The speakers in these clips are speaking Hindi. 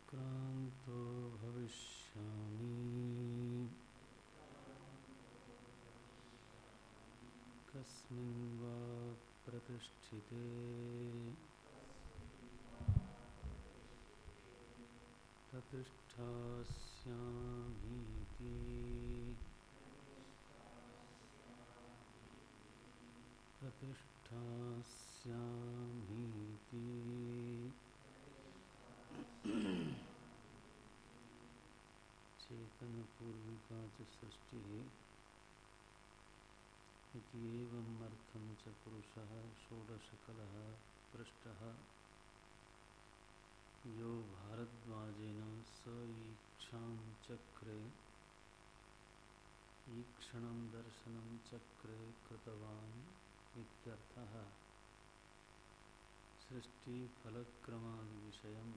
उत्क्रांतो भविष्यामि कस्मिन् वा प्रतिष्ठिते प्रतिष्ठास्यामीति चेतन पूर्विका च सृष्टि इति एवं अर्थं च पुरुषः षोडशकलः पृष्ठः यो भारद्वाजेन स ईक्षां चक्रे ईक्षणं दर्शनं चक्रे कृतवान् इत्यर्थः। सृष्टिफलक्रमादिविषयं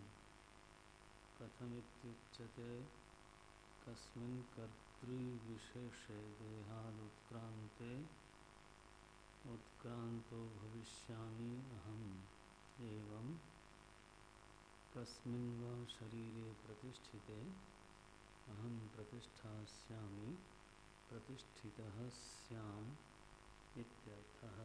कथमित्युच्यते कस्मिन् कर्तृविशेषे देहादुत्क्रान्ते उत्क्रांतो भविष्यामि अहम् एवं कस्मिन् वा शरीरे प्रतिष्ठिते अहं प्रतिष्ठास्यामि प्रतिष्ठितः स्याम् इत्यर्थः।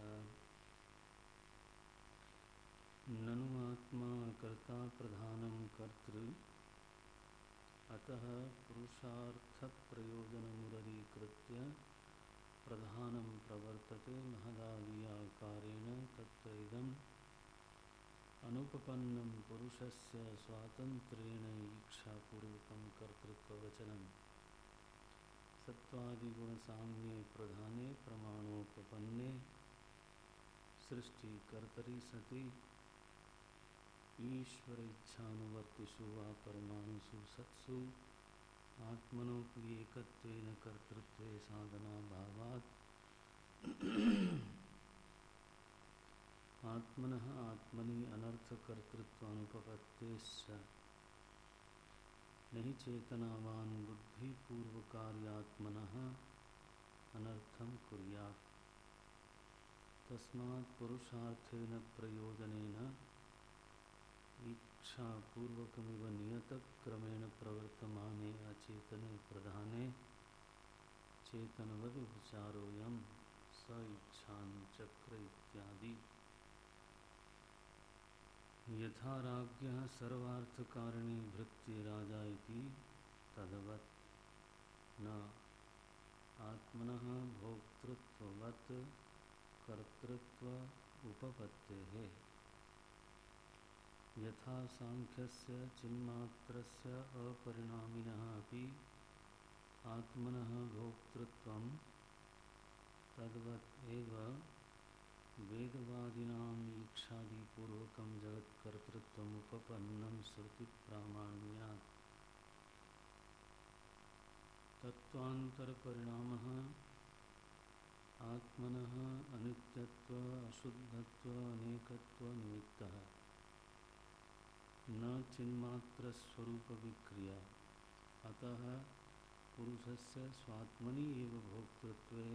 ननु आत्मा कर्ता प्रधानं कर्तृ अतः पुरुषार्थप्रयोजनमुदरीकृत्य प्रधानं प्रवर्तते महदादियाकारेण तत्र इदम् अनुपपन्नं पुरुषस्य स्वातन्त्र्येण ईक्षापूर्वकं कर्तृत्ववचनं सत्त्वादिगुणसाम्ये प्रधाने प्रमाणोपपन्ने सृष्टिकर्तरि सति ईश्वर इच्छानुवर्तिषु वा परमाणुषु सत्सु आत्मनोऽपि एकत्वेन कर्तृत्वे साधनाभावात् आत्मनः आत्मनि अनर्थकर्तृत्वानुपपत्तेश्च नहि चेतनावान् बुद्धिपूर्वकार्यात्मनः अनर्थं कुर्यात्। तस्मात् पुरुषार्थेन प्रयोजनेन इच्छापूर्वकमिव नियतक्रमेण प्रवर्तमाने अचेतने प्रधाने चेतनवद् विचारोऽयं स इच्छां चक्र इत्यादि। यथा राज्ञः सर्वार्थकारिणी भृत्यराजा इति तद्वत् न आत्मनः भोक्तृत्ववत् कर्तृत्व उपपत्तेः। यथा सांख्यस्य चिन्मात्रस्य अपरिणामिनः अपि आत्मनः भोक्तृत्वं तद्वत् एव वेदवादिनाम् ईक्षादिपूर्वकं जगत्कर्तृत्वमुपपन्नं श्रुतिप्रामाण्यात्। तत्त्वान्तरपरिणामः आत्मनः अनित्यत्व अशुद्धत्व अनेकत्व निमित्तः न चिन्मात्रस्वरूपविक्रिया। अतः पुरुषस्य स्वात्मनि एव भोक्तृत्वे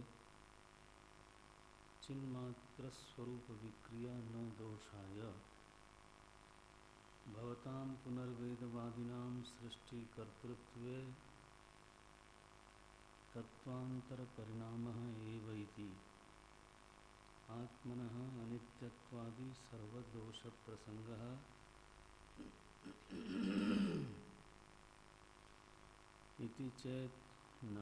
चिन्मात्रस्वरूपविक्रिया न दोषाय। भवतां पुनर्वेदवादिनां सृष्टिकर्तृत्वे तत्त्वान्तरपरिणामः एव इति आत्मनः अनित्यत्वादि सर्वदोषप्रसंगः इति चेत् न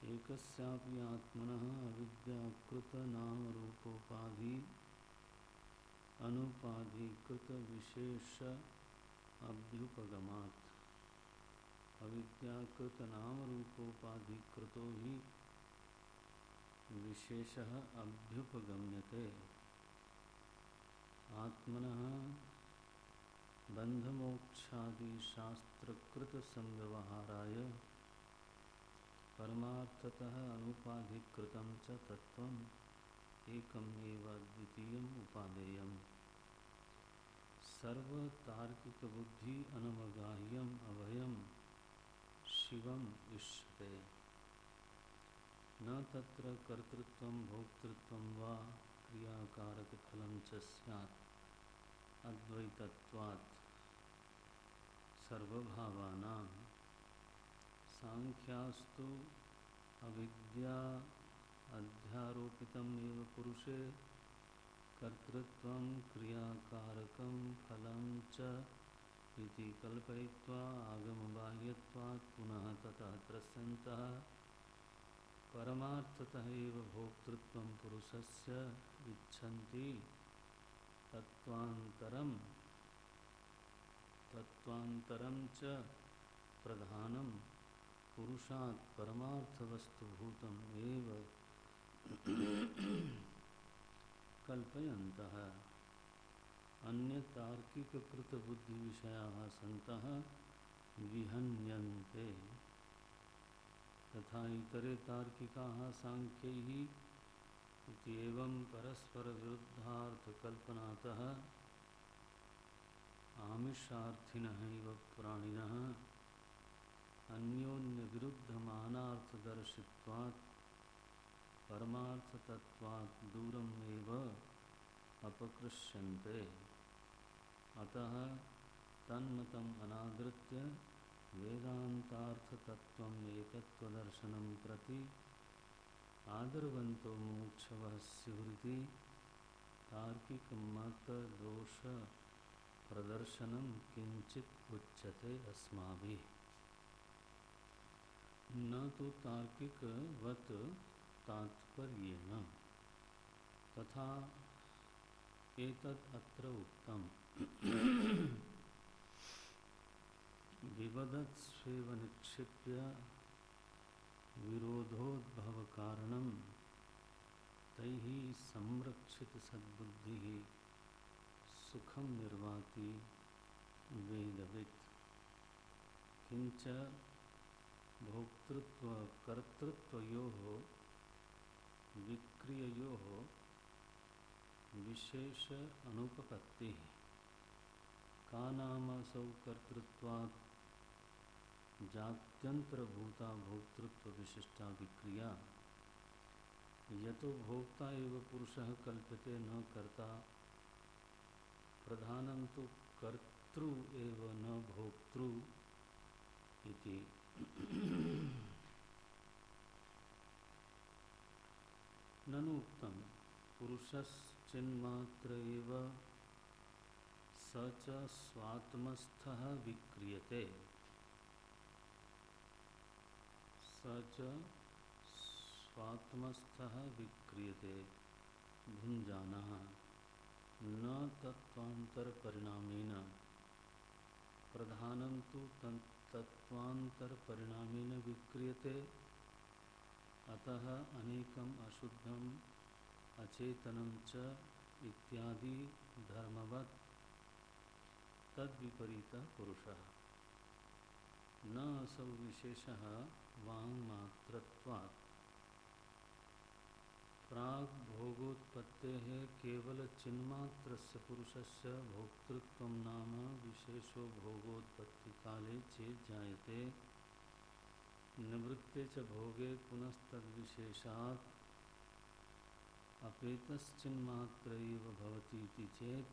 एकस्यापि आत्मनः अविद्याकृतनामरूपोपाधि अनुपाधिकृतविशेष अभ्युपगमात्। अविद्याकृतनामरूपोपाधिकृतो हि विशेषः अभ्युपगम्यते। आत्मनः बन्धमोक्षादि शास्त्रकृतसंव्यवहाराय परमार्थतः अनुपाधिकृतं च तत्त्वम् एकम् एव अद्वितीयम् उपादेयम्। सर्वतार्किकबुद्धि अनवगाह्यम् अभयम् शिवम् इष्यते। न तत्र कर्तृत्वं भोक्तृत्वं वा क्रियाकारकफलं च स्यात् अद्वैतत्वात्। सर्वभावानां सांख्यास्तु अविद्या अध्यारोपितम् एव पुरुषे कर्तृत्वं क्रियाकारकं फलं च इति कल्पयित्वा आगमबाह्यत्वात् पुनः ततः त्रस्यन्तः परमार्थतः एव भोक्तृत्वं पुरुषस्य इच्छन्ति तत्त्वान्तरं च प्रधानं पुरुषात् परमार्थवस्तुभूतम् एव कल्पयन्तः अन्यतार्किककृतबुद्धिविषयाः सन्तः विहन्यन्ते तथा इतरे तार्किकाः सांख्यैः इत्येवं परस्परविरुद्धार्थकल्पनातः आमिषार्थिनः इव प्राणिनः अन्योन्यविरुद्धमानार्थदर्शित्वात् परमार्थतत्त्वात् दूरम् एव अपकृष्यन्ते। अतः तन्मतम् अनादृत्य वेदान्तार्थतत्त्वम् एकत्वदर्शनं प्रति आदर्वन्तो मुमुक्षवः स्युरिति तार्किकमतदोषप्रदर्शनं किञ्चित् उच्यते अस्माभिः। न तो तार्किकवत् तात्पर्येण तथा एतद् अत्र उक्तम् विवदत्स्वेव निक्षिप्य विरोधोद्भवकारणं तैः संरक्षितसद्बुद्धिः सुखं निर्वाति वेदवित् किंच भोक्तृत्व कर्तृत्वयोः विक्रिययोः विशेष अनुपपत्तिः का नाम असौ कर्तृत्वात् जात्यंतरभूता भोक्तृत्व विशिष्टा विक्रिया यतो भोक्ता एव पुरुषः कल्प्यते न कर्ता प्रधानं तु कर्तृ एव न भोक्तृ इति। ननु उक्तं पुरुषश्चिन्मात्र एव स च स्वात्मस्थः विक्रियते स च स्वात्मस्थः विक्रियते भुञ्जानः न तत्त्वान्तरपरिणामेन प्रधानं तु तत्त्वान्तरपरिणामेन विक्रियते। अतः अनेकम् अशुद्धम् अचेतनं च इत्यादि धर्मवत् तद्विपरीतः पुरुषः न असौ विशेषः वाङ्मात्रत्वात् प्राग् भोगोत्पत्तेः केवलचिन्मात्रस्य पुरुषस्य भोक्तृत्वं नाम विशेषो भोगोत्पत्तिकाले चेत् जायते निवृत्ते च भोगे पुनस्तद्विशेषात् अपेतश्चिन्मात्र एव भवति इति चेत्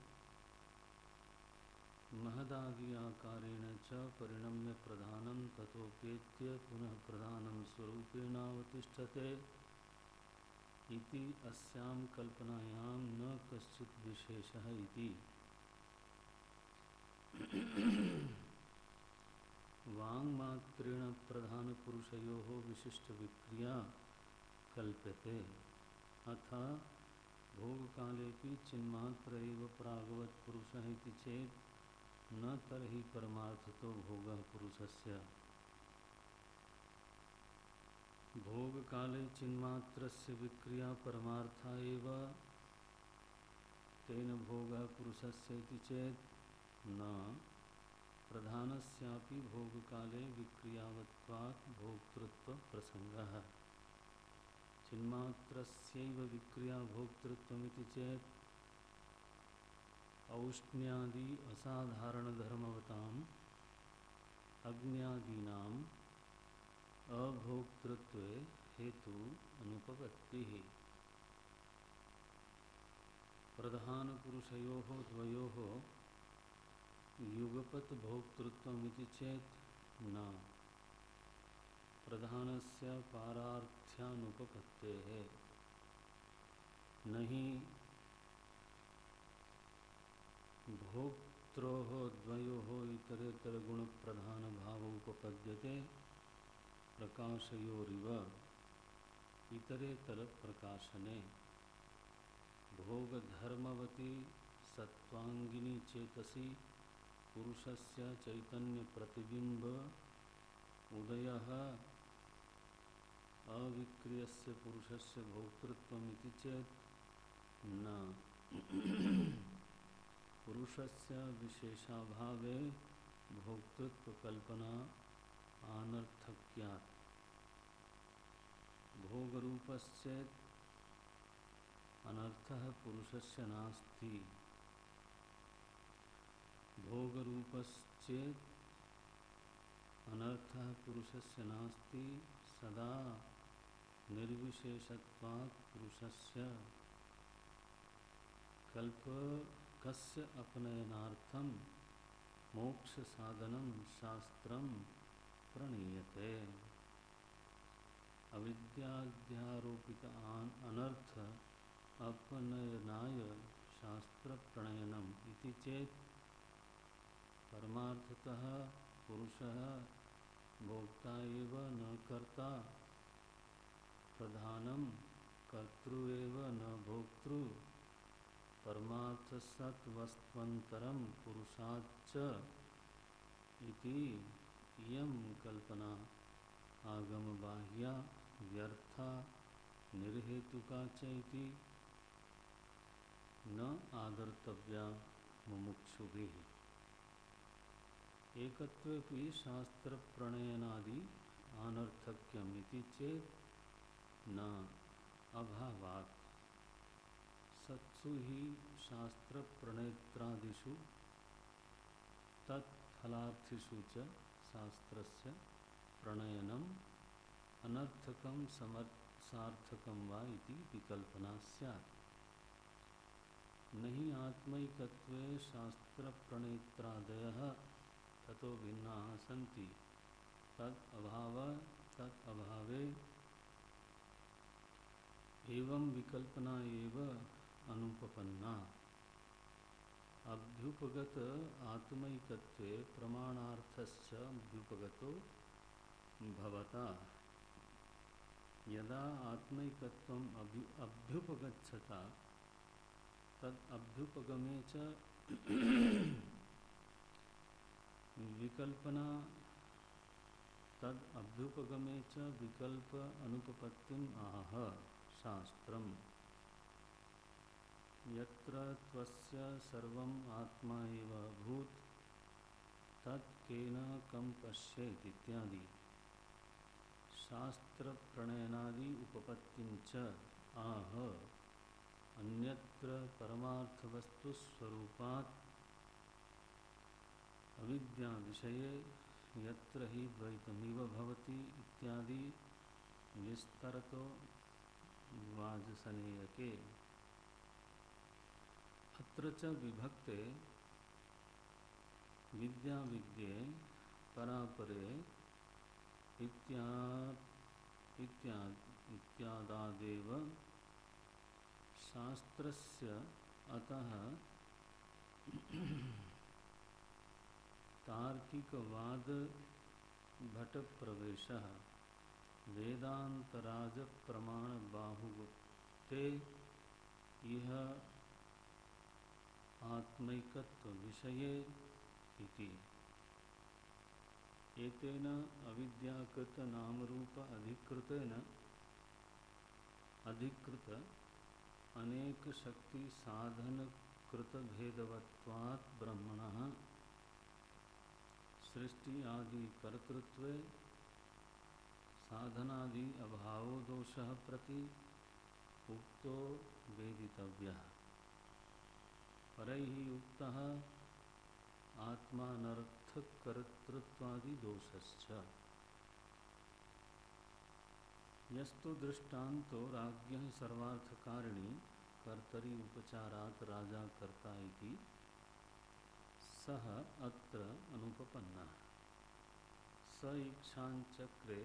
महदादि आकारेण च परिणम्य प्रधानं ततोपेत्य पुनः प्रधानं स्वरूपेणावतिष्ठते इति अस्यां कल्पनायां न कश्चित् विशेषः इति। वाङ्मात्रेण प्रधानपुरुषयोः विशिष्टविक्रिया कल्प्यते अथ भोगकालेऽपि चिन्मात्र एव प्रागवत् पुरुषः इति चेत् न तर्हि परमार्थतो भोगः पुरुषस्य। भोगकाले चिन्मात्रस्य विक्रिया परमार्था एव तेन भोगः पुरुषस्य इति चेत् न प्रधानस्यापि भोगकाले विक्रियावत्वात् भोक्तृत्वप्रसङ्गः। चिन्मात्रस्यैव विक्रिया भोक्तृत्वमिति चेत् औष्ण्यादि असाधारणधर्मवताम् अग्न्यादीनाम् अभोक्तृत्वे हेतु अनुपपत्तिः। प्रधानपुरुषयोः द्वयोः युगपत भोक्तृत्वमिति चेत् न प्रधानस्य पारार्थ्यानुपपत्तेः न हि भोक्त्रोः द्वयोः इतरेतरगुणप्रधानभावोपपद्यते प्रकाशयोरिव इतरेतरप्रकाशने भोगधर्मवती सत्वांगिनी चेतसि पुरुषस्य चैतन्यप्रतिबिम्ब उदयः अविक्रियस्य पुरुषस्य भोक्तृत्वमिति चेत् न पुरुषस्य विशेषाभावे भोक्तृत्वकल्पना अनर्थक्यात् भोगरूपश्चेत् अनर्थः पुरुषस्य नास्ति भोगरूपश्चेत् अनर्थः पुरुषस्य नास्ति सदा निर्विशेषत्वात् पुरुषस्य कल्पकस्य अपनयनार्थं मोक्ष साधनं शास्त्रं प्रणीयते अविद्याध्यारोपित अनर्थ अपनयनाय शास्त्र प्रणयनम इति चेत् परमार्थतः पुरुषः भोक्ता एव न कर्ता प्रधानं कर्तृ एव न भोक्तृ परमार्थसत्वस्त्वन्तरं पुरुषाच्च इति इयं कल्पना आगमबाह्या व्यर्था निर्हेतुका च इति न आदर्तव्या मुमुक्षुभिः एकत्वेपि शास्त्रप्रणयनादि अनर्थक्यम् इति चेत् न अभावात् सत्सु हि शास्त्रप्रणेत्रादिषु तत्फलार्थिषु च शास्त्रस्य प्रणयनम् अनर्थकं सार्थकं वा इति विकल्पना स्यात् नहि आत्मैकत्वे शास्त्रप्रणेत्रादयः ततो भिन्नाः सन्ति तद् अभावे एवं विकल्पना एव अनुपपन्ना अभ्युपगत आत्मैकत्वे प्रमाणार्थस्य अभ्युपगतो भवता यदा आत्मैकत्वम् अभ्युपगच्छता तद् अभ्युपगमे च विकल्पना तद् अभ्युपगमे च विकल्प अनुपपत्तिम् आह शास्त्रम् यत्र त्वस्य सर्वम् आत्मा एव अभूत् तत् केन कं पश्येत् इत्यादि शास्त्र प्रणयनादि उपपत्तिं च आह अन्यत्र परमार्थवस्तु स्वरूपात् अविद्या विषये यत्र हि द्वैतमिव भवति इत्यादि विस्तरतो वाजसनेयके अत्र च विभक्ते विद्याविद्ये परापरे इत्यादादेव शास्त्रस्य अतः तार्किकवाद भटप्रवेशः वेदांतराज प्रमाण बाहुगुप्ते इह आत्मैकत्व विषये इति एतेन अविद्याकृत नामरूप अधिकृत अनेक शक्ति साधन कृत भेदवत्वात् ब्रह्मणः सृष्टि आदि कर्तृत्वे साधनादि अभावो दोषः प्रति उक्तो वेदितव्यः परैः उक्तः आत्मानर्थकर्तृत्वादि दोषश्च यस्तु दृष्टान्तो राज्ञः सर्वार्थकारिणी कर्तरि उपचारात् राजा कर्ता इति सह अत्र अनुपपन्नः स इक्षांचक्रे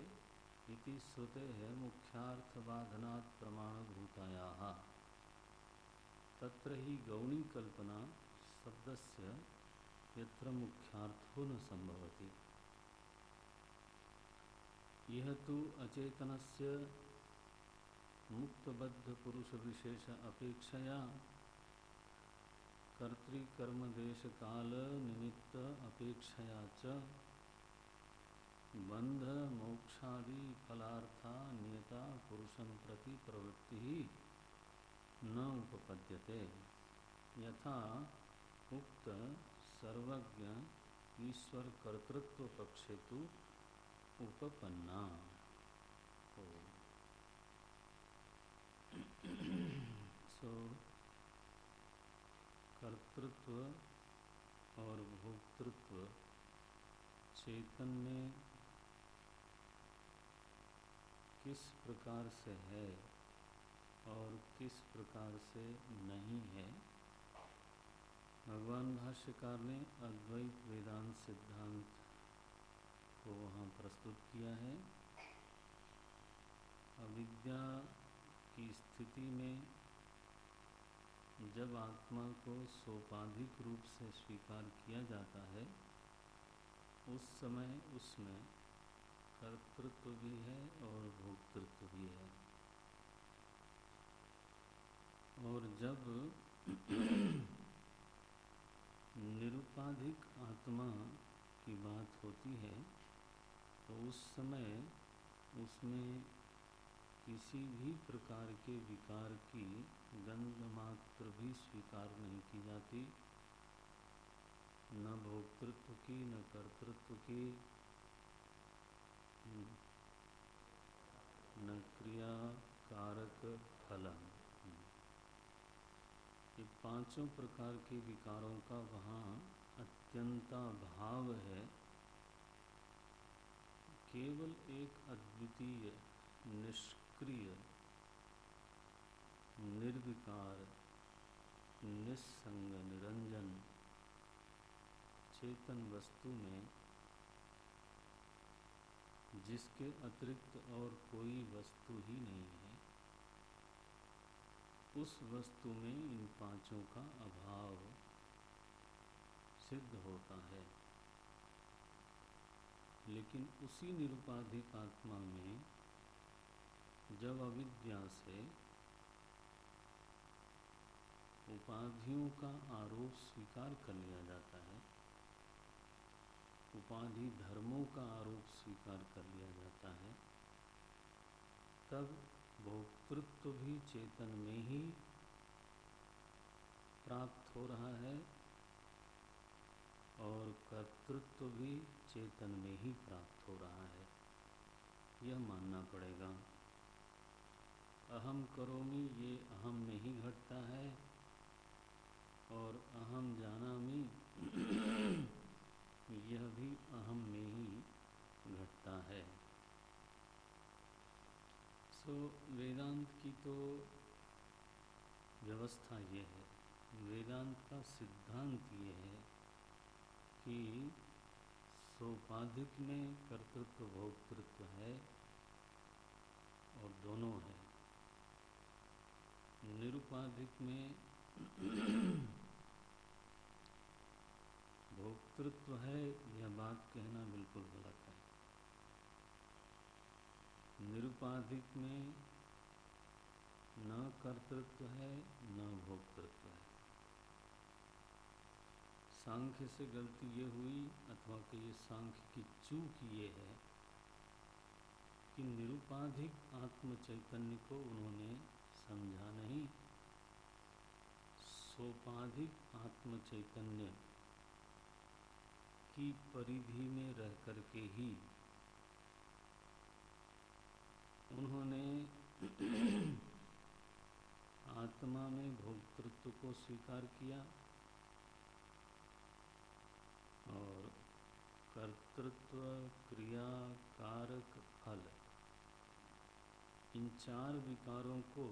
इति श्रुतेः मुख्यार्थबाधनात् प्रमाणभूतायाः तत्र हि गौणीकल्पना शब्दस्य यत्र मुख्यार्थो न संभवति। यह तो अचेतनस्य मुक्तबद्ध पुरुष विशेष अपेक्षया कर्तृकर्म देश काल निमित्त अपेक्षया च बंध मोक्षादि फलार्था नियता पुरुषं प्रति प्रवृत्ति ही न उपपद्यते। यथा उक्त सर्वज्ञ ईश्वर कर्तृत्व पक्षे तु उपपन्ना। सो कर्तृत्व और भोक्तृत्व चेतन में किस प्रकार से है और किस प्रकार से नहीं है, भगवान भाष्यकार ने अद्वैत वेदांत सिद्धांत को वहाँ प्रस्तुत किया है। अविद्या की स्थिति में जब आत्मा को सोपाधिक रूप से स्वीकार किया जाता है उस समय उसमें कर्तृत्व भी है और भोक्तृत्व भी है। और जब निरुपाधिक आत्मा की बात होती है तो उस समय उसमें किसी भी प्रकार के विकार की गंध मात्र भी स्वीकार नहीं की जाती, न भोक्तृत्व की न कर्तृत्व की, न क्रिया कारक फल। ये पांचों प्रकार के विकारों का वहाँ अत्यंताभाव है। केवल एक अद्वितीय निष्क्रिय निर्विकार निस्संग निरंजन चेतन वस्तु में जिसके अतिरिक्त और कोई वस्तु ही नहीं है, उस वस्तु में इन पांचों का अभाव सिद्ध होता है। लेकिन उसी निरुपाधिक आत्मा में जब अविद्या से उपाधियों का आरोप स्वीकार कर लिया जाता है, उपाधि धर्मों का आरोप स्वीकार कर लिया जाता है, तब भोक्तृत्व भी चेतन में ही प्राप्त हो रहा है और कर्तृत्व भी चेतन में ही प्राप्त हो रहा है। यह मानना पड़ेगा। अहम करोमि ये अहम में ही घटता है और अहम जानामि यह भी अहम में ही घटता है। सो वेदांत की तो व्यवस्था ये है, वेदांत का सिद्धांत ये है कि सोपाधिक में कर्तृत्व भोक्तृत्व है और दोनों है, निरुपाधिक में भोक्तृत्व है, यह बात कहना बिल्कुल गलत है। निरुपाधिक में न कर्तृत्व है न भोक्तृत्व है। सांख्य से गलती ये हुई अथवा कि ये सांख्य की चूक ये है कि निरुपाधिक आत्म चैतन्य को उन्होंने समझा नहीं, सोपाधिक आत्म चैतन्य की परिधि में रह करके ही उन्होंने आत्मा में भोक्तृत्व को स्वीकार किया और कर्तृत्व क्रिया कारक फल इन चार विकारों को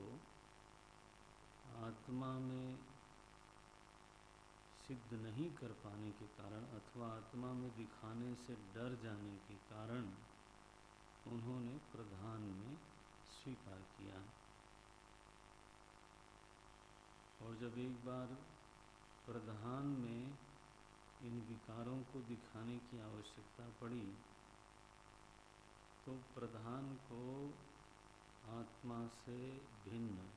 आत्मा में सिद्ध नहीं कर पाने के कारण अथवा आत्मा में दिखाने से डर जाने के कारण उन्होंने प्रधान में स्वीकार किया। और जब एक बार प्रधान में इन विकारों को दिखाने की आवश्यकता पड़ी तो प्रधान को आत्मा से भिन्न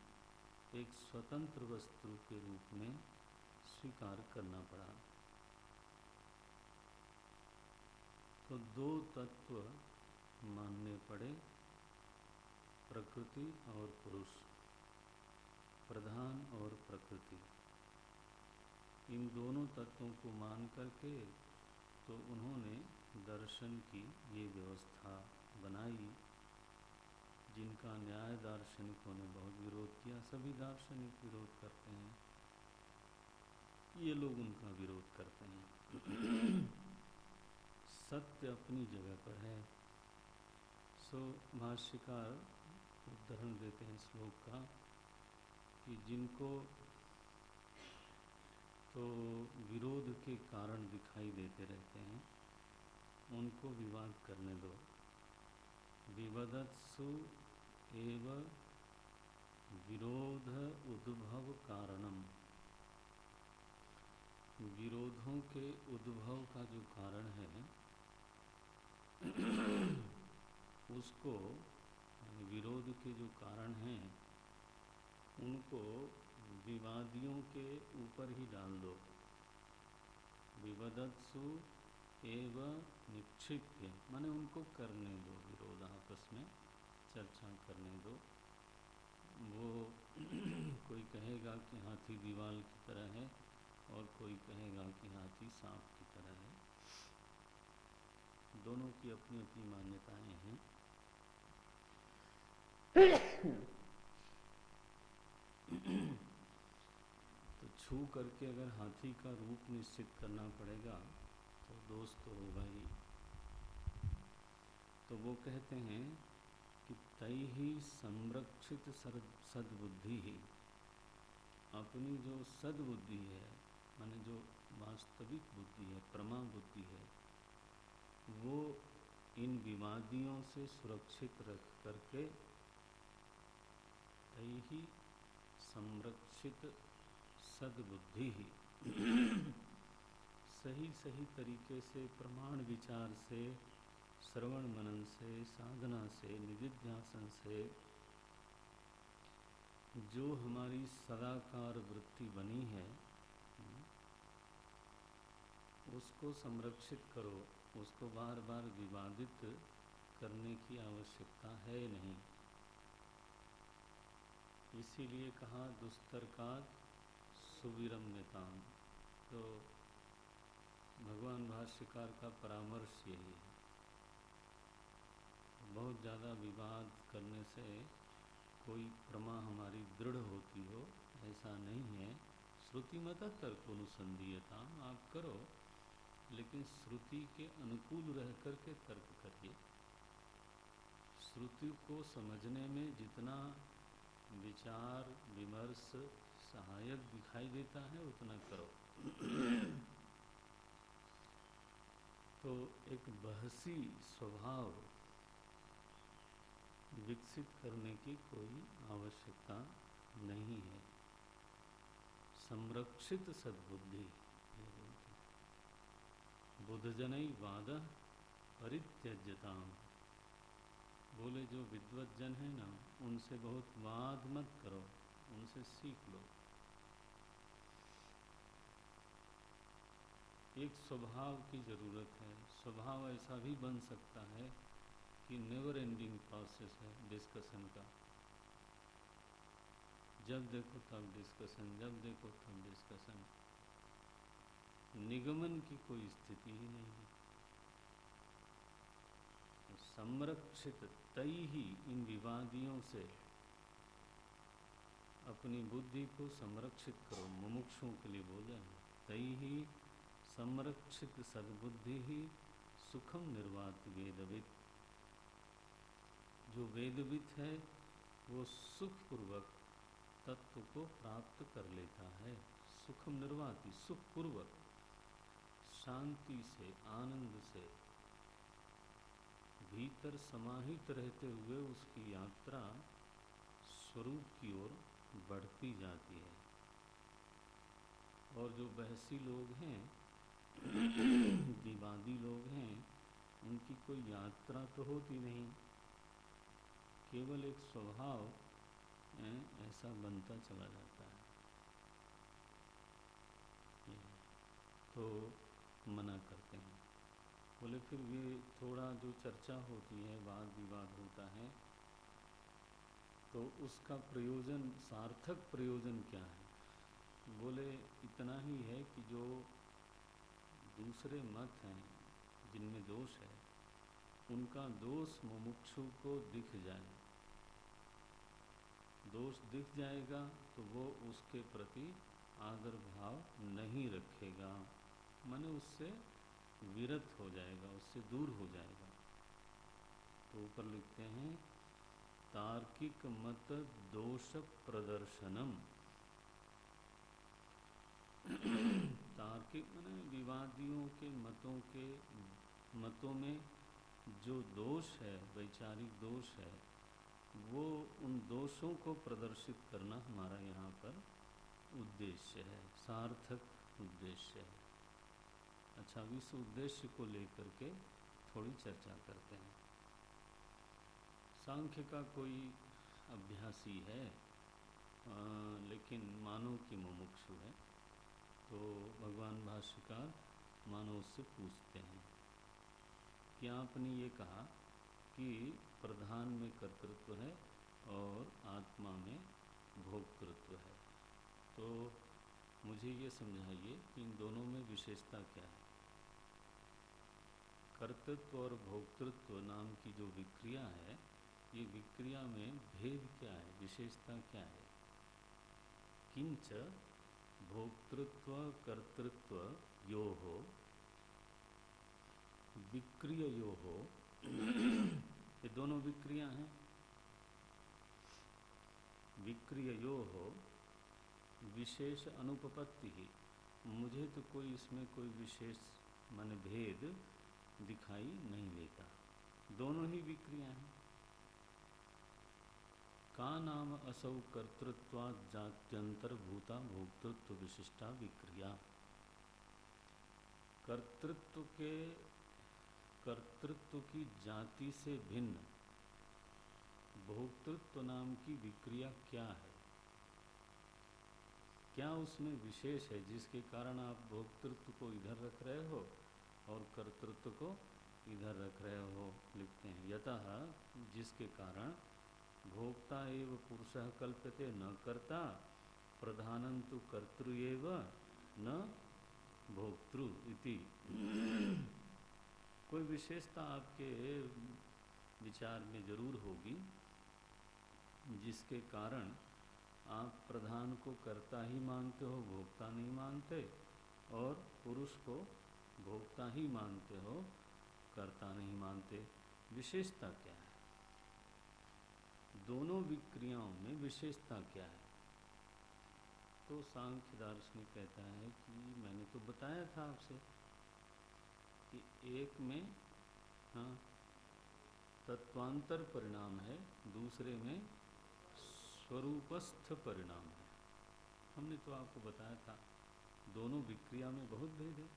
एक स्वतंत्र वस्तु के रूप में स्वीकार करना पड़ा। तो दो तत्व मानने पड़े, प्रकृति और पुरुष, प्रधान और प्रकृति। इन दोनों तत्वों को मान करके तो उन्होंने दर्शन की ये व्यवस्था बनाई, जिनका न्याय दार्शनिकों ने बहुत विरोध किया। सभी दार्शनिक विरोध करते हैं, ये लोग उनका विरोध करते हैं। सत्य अपनी जगह पर है। सो भाष्यकार उदाहरण देते हैं श्लोक का कि जिनको तो विरोध के कारण दिखाई देते रहते हैं उनको विवाद करने दो। विवदत्सु एव विरोध उद्भव कारणम। विरोधों के उद्भव का जो कारण है उसको, विरोध के जो कारण हैं उनको विवादियों के ऊपर ही डाल दो। विवदत्सु एव निक्षिप्य, माने उनको करने दो, विरोध आपस में चर्चा करने दो। वो कोई कहेगा कि हाथी दीवाल की तरह है और कोई कहेगा कि हाथी सांप की तरह है। दोनों की अपनी अपनी मान्यताएं हैं। तो छू करके अगर हाथी का रूप निश्चित करना पड़ेगा तो दोष तो होगा ही। तो वो कहते हैं कि तई ही संरक्षित सद्बुद्धि ही, अपनी जो सद्बुद्धि है माने जो वास्तविक बुद्धि है, प्रमा बुद्धि है, वो इन विवादियों से सुरक्षित रख करके तई ही संरक्षित सद्बुद्धि ही सही सही तरीके से प्रमाण विचार से, श्रवण मनन से, साधना से, निधिध्यासन से जो हमारी सदाकार वृत्ति बनी है उसको संरक्षित करो। उसको बार बार विवादित करने की आवश्यकता है नहीं। इसीलिए कहा दुस्तर्कात् सुविरम्यताम्। तो भगवान भाष्यकार का परामर्श यही है। बहुत ज़्यादा विवाद करने से कोई प्रमा हमारी दृढ़ होती हो ऐसा नहीं है। श्रुतिमत तर्कोनुसंधीयता, आप करो लेकिन श्रुति के अनुकूल रह करके तर्क करिए। श्रुति को समझने में जितना विचार विमर्श सहायक दिखाई देता है उतना करो। तो एक बहसी स्वभाव विकसित करने की कोई आवश्यकता नहीं है। संरक्षित सद्बुद्धि, बुद्धजनई वाद परित्यज्यताम्। बोले जो विद्वत जन है ना, उनसे बहुत वाद मत करो, उनसे सीख लो। एक स्वभाव की ज़रूरत है। स्वभाव ऐसा भी बन सकता है कि नेवर एंडिंग प्रोसेस है डिस्कशन का। जब देखो तब डिस्कशन, जब देखो तब डिस्कशन, निगमन की कोई स्थिति ही नहीं है। संरक्षित तई ही, इन विवादियों से अपनी बुद्धि को संरक्षित करो। मुमुक्षुओं के लिए बोले हैं तई ही संरक्षित सद्बुद्धि ही सुखम निर्वात वेदविद। जो वेदविद है वो सुखपूर्वक तत्व को प्राप्त कर लेता है। सुखम सुख निर्वाति, सुखपूर्वक शांति से, आनंद से भीतर समाहित रहते हुए उसकी यात्रा स्वरूप की ओर बढ़ती जाती है। और जो बहसी लोग हैं, विवादी लोग हैं, उनकी कोई यात्रा तो होती नहीं, केवल एक स्वभाव ऐसा बनता चला जाता है। तो मना करते हैं, बोले फिर भी थोड़ा जो चर्चा होती है, वाद विवाद होता है, तो उसका प्रयोजन, सार्थक प्रयोजन क्या है? बोले इतना ही है कि जो दूसरे मत हैं जिनमें दोष है, उनका दोष मुमुक्षु को दिख जाए, दोष दिख जाएगा तो वो उसके प्रति आदर भाव नहीं रखेगा, माने उससे विरत हो जाएगा, उससे दूर हो जाएगा। तो ऊपर लिखते हैं तार्किक मत दोष प्रदर्शनम। तार्किक माने विवादियों के मतों में जो दोष है, वैचारिक दोष है, वो उन दोषों को प्रदर्शित करना हमारा यहाँ पर उद्देश्य है, सार्थक उद्देश्य है। अच्छा, इस उद्देश्य को लेकर के थोड़ी चर्चा करते हैं। सांख्य का कोई अभ्यासी है, लेकिन मानव की मुमुक्षु है, तो भगवान भाष्यकार मानव से पूछते हैं कि आपने ये कहा कि प्रधान में कर्तृत्व है और आत्मा में भोक्तृत्व है, तो मुझे ये समझाइए कि इन दोनों में विशेषता क्या है? कर्तृत्व और भोक्तृत्व नाम की जो विक्रिया है, ये विक्रिया में भेद क्या है, विशेषता क्या है? किंच भोक्तृत्व कर्तृत्व योः विक्रिययोः, ये दोनों विक्रिया हैं, विक्रिययोः विशेष अनुपपत्ति ही, मुझे तो कोई इसमें कोई विशेष माने भेद दिखाई नहीं देता, दोनों ही विक्रिया हैं। का नाम असौ कर्तृत्वात् जात्यंतर्भूता भोक्तृत्व विशिष्टा विक्रिया। कर्तृत्व की जाति से भिन्न भोक्तृत्व नाम की विक्रिया क्या है? क्या उसमें विशेष है जिसके कारण आप भोक्तृत्व को इधर रख रहे हो और कर्तृत्व को इधर रख रहे हो? लिखते हैं यतः, जिसके कारण भोक्ता एव पुरुषः कल्प्यते न कर्ता, प्रधानं तु कर्तृ एव न भोक्तृ इति। कोई विशेषता आपके विचार में जरूर होगी जिसके कारण आप प्रधान को कर्ता ही मानते हो, भोक्ता नहीं मानते, और पुरुष को भोक्ता ही मानते हो, कर्ता नहीं मानते। विशेषता क्या है? दोनों विक्रियाओं में विशेषता क्या है? तो सांख्य दार्शनिक कहता है कि मैंने तो बताया था आपसे कि एक में तत्वांतर परिणाम है, दूसरे में स्वरूपस्थ परिणाम है। हमने तो आपको बताया था दोनों विक्रिया में बहुत भेद है।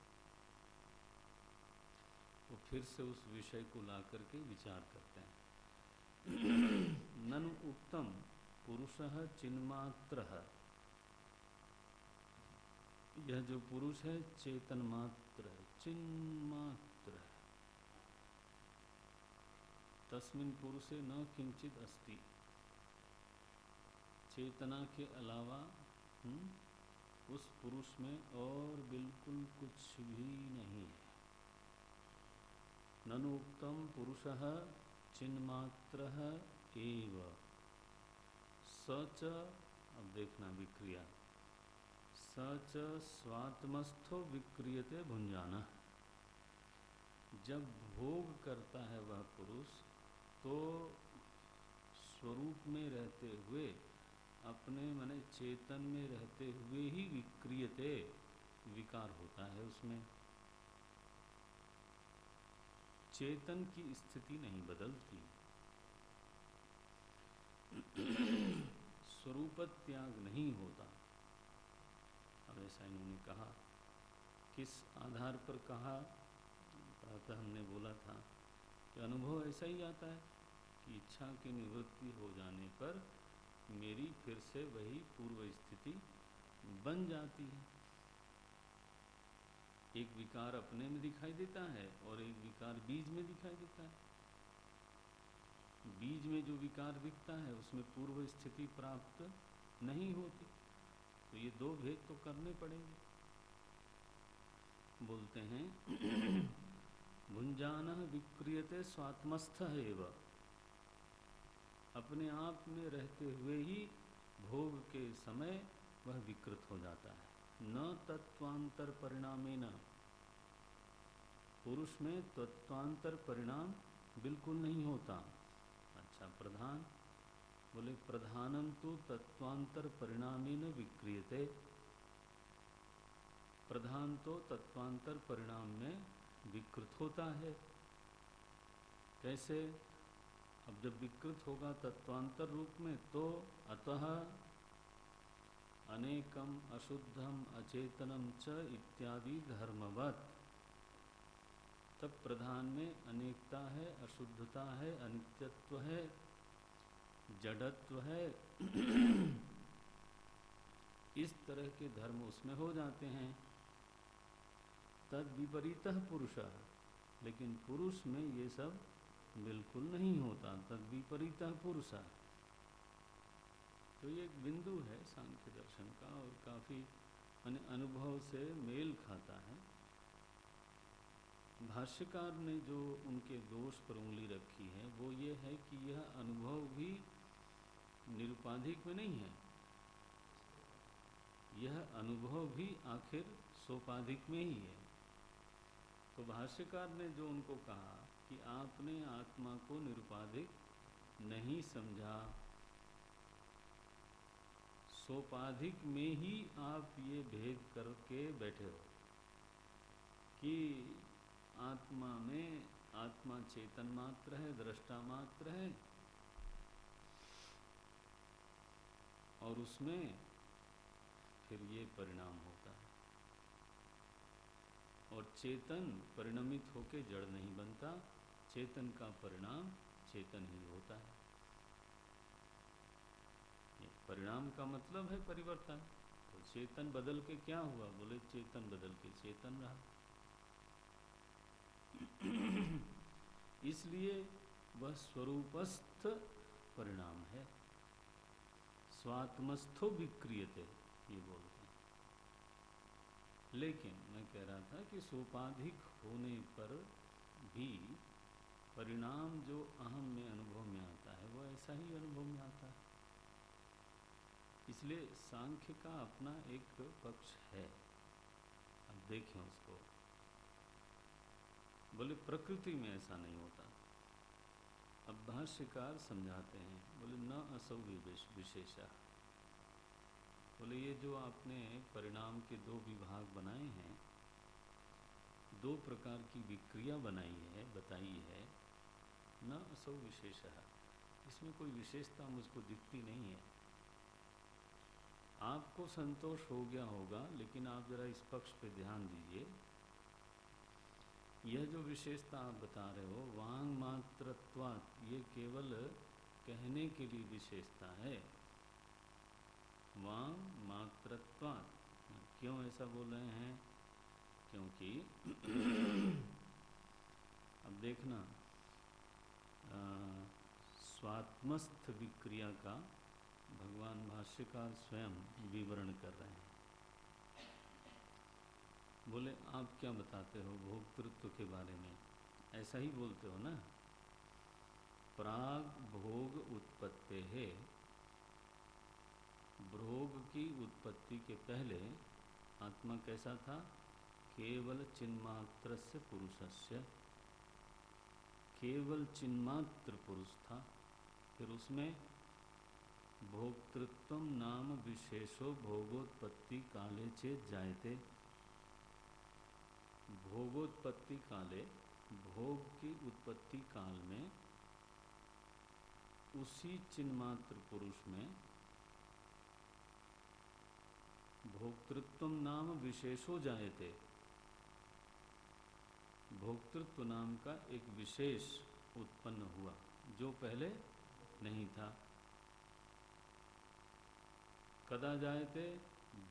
तो फिर से उस विषय को ला करके विचार करते हैं। ननु उक्तम पुरुषः चिन्मात्रः, यह जो पुरुष है चेतन मात्र है, चिन्मात्र है। तस्मिन् पुरुषे न किंचित अस्ति, चेतना के अलावा उस पुरुष में और बिल्कुल कुछ भी नहीं है। ननु उक्तम पुरुषः चिन्मात्रः एव सच, अब देखना विक्रिया, सच स्वात्मस्थो विक्रियते भुंजाना। जब भोग करता है वह पुरुष, तो स्वरूप में रहते हुए अपने माने चेतन में रहते हुए ही विक्रियते, विकार होता है उसमें। चेतन की स्थिति नहीं बदलती। स्वरूप त्याग नहीं होता। अब ऐसा इन्होंने कहा। किस आधार पर कहा? प्रातः हमने बोला था कि अनुभव ऐसा ही आता है कि इच्छा की निवृत्ति हो जाने पर मेरी फिर से वही पूर्व स्थिति बन जाती है। एक विकार अपने में दिखाई देता है और एक विकार बीज में दिखाई देता है। बीज में जो विकार दिखता है उसमें पूर्व स्थिति प्राप्त नहीं होती, तो ये दो भेद तो करने पड़ेंगे। बोलते हैं भुंजानः विक्रियते स्वात्मस्थ एव, अपने आप में रहते हुए ही भोग के समय वह विकृत हो जाता है। न तत्वांतर परिणामेन, पुरुष में तत्वांतर परिणाम बिल्कुल नहीं होता। अच्छा, प्रधान बोले प्रधानम तो तत्वांतर परिणामेन विक्रियते, प्रधान तो तत्वांतर परिणाम में विकृत होता है। कैसे? अब जब विकृत होगा तत्वांतर रूप में तो अतः अनेकम अशुद्धम अचेतनम च इत्यादि धर्मवत, तब प्रधान में अनेकता है, अशुद्धता है, अनित्यत्व है, जड़त्व है। इस तरह के धर्म उसमें हो जाते हैं। तद विपरीतः पुरुषः, लेकिन पुरुष में ये सब बिल्कुल नहीं होता। तद विपरीतः पुरुषः, तो ये एक बिंदु है सांख्य दर्शन का और काफ़ी अनुभव से मेल खाता है। भाष्यकार ने जो उनके दोष पर उंगली रखी है वो ये है कि यह अनुभव भी निरुपाधिक में नहीं है, यह अनुभव भी आखिर सोपाधिक में ही है। तो भाष्यकार ने जो उनको कहा कि आपने आत्मा को निरुपाधिक नहीं समझा, सोपाधिक में ही आप ये भेद करके बैठे हो कि आत्मा में आत्मा चेतन मात्र है, दृष्टा मात्र है, और उसमें फिर ये परिणाम होता है। और चेतन परिणमित होके जड़ नहीं बनता, चेतन का परिणाम चेतन ही होता है। ये परिणाम का मतलब है परिवर्तन। तो चेतन बदल के क्या हुआ? बोले चेतन बदल के चेतन रहा। इसलिए वह स्वरूपस्थ परिणाम है। स्वात्मस्थो विक्रियते, ये बोलते हैं। लेकिन मैं कह रहा था कि सोपाधिक होने पर भी परिणाम जो अहम में अनुभव में आता है वो ऐसा ही अनुभव में आता है। इसलिए सांख्य का अपना एक पक्ष है। अब देखें उसको। बोले प्रकृति में ऐसा नहीं होता। अब भाष्यकार समझाते हैं, बोले न असौ विशेषा, बोले ये जो आपने परिणाम के दो विभाग बनाए हैं, दो प्रकार की विक्रिया बनाई है, बताई है, न असौ विशेषा, इसमें कोई विशेषता मुझको दिखती नहीं है। आपको संतोष हो गया होगा, लेकिन आप जरा इस पक्ष पे ध्यान दीजिए। यह जो विशेषता आप बता रहे हो वांग मात्रत्वात्, ये केवल कहने के लिए विशेषता है। वांग मात्रत्वात्, क्यों ऐसा बोल रहे हैं? क्योंकि अब देखना, स्वात्मस्थ विक्रिया का भगवान भाष्यकार स्वयं विवरण कर रहे हैं। बोले आप क्या बताते हो भोक्तृत्व के बारे में? ऐसा ही बोलते हो ना। प्राग भोग उत्पत्ति है, भोग की उत्पत्ति के पहले आत्मा कैसा था? केवल चिन्मात्र से पुरुषस्य, केवल चिन्मात्र पुरुष था। फिर उसमें भोक्तृत्वम नाम विशेषो भोगोत्पत्ति काले चेत जायते। भोगोत्पत्ति काले, भोग की उत्पत्ति काल में उसी चिन्मात्र पुरुष में भोक्तृत्वम नाम विशेषो जायते, भोक्तृत्व नाम का एक विशेष उत्पन्न हुआ जो पहले नहीं था। कदा जायते?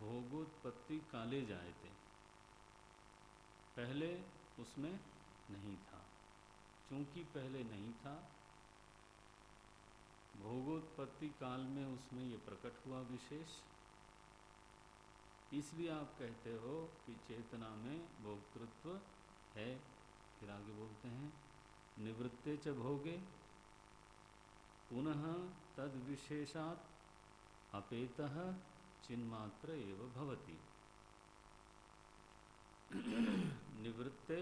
भोगोत्पत्ति काले जायते, पहले उसमें नहीं था। चूंकि पहले नहीं था, भोगोत्पत्ति काल में उसमें ये प्रकट हुआ विशेष, इसलिए आप कहते हो कि चेतना में भोक्तृत्व है। फिर आगे बोलते हैं निवृत्ते च भोगे पुनः तद विशेषात् अपेतः चिन्मात्र एव भवति। निवृत्ते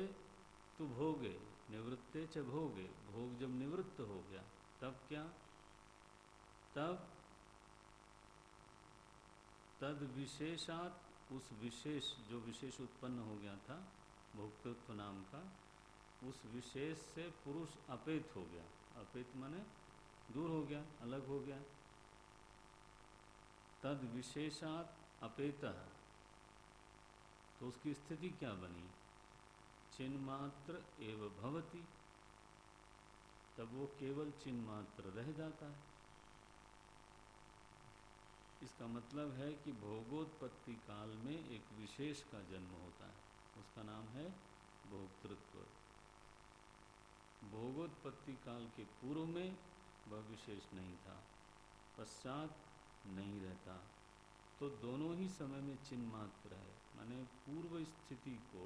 तु भोगे, निवृत्ते च भोगे, भोग जब निवृत्त हो गया तब क्या? तब तद विशेषात, उस विशेष जो विशेष उत्पन्न हो गया था भोक्तृत्व नाम का, उस विशेष से पुरुष अपेत हो गया। अपेत माने दूर हो गया, अलग हो गया। तद विशेषात अपेतः, तो उसकी स्थिति क्या बनी? चिन्मात्र एव भवति, तब वो केवल चिन्मात्र रह जाता है। इसका मतलब है कि भोगोत्पत्ति काल में एक विशेष का जन्म होता है, उसका नाम है भोक्तृत्व। भोगोत्पत्ति काल के पूर्व में वह विशेष नहीं था, पश्चात नहीं रहता, तो दोनों ही समय में चिन्मात्र है। माने पूर्व स्थिति को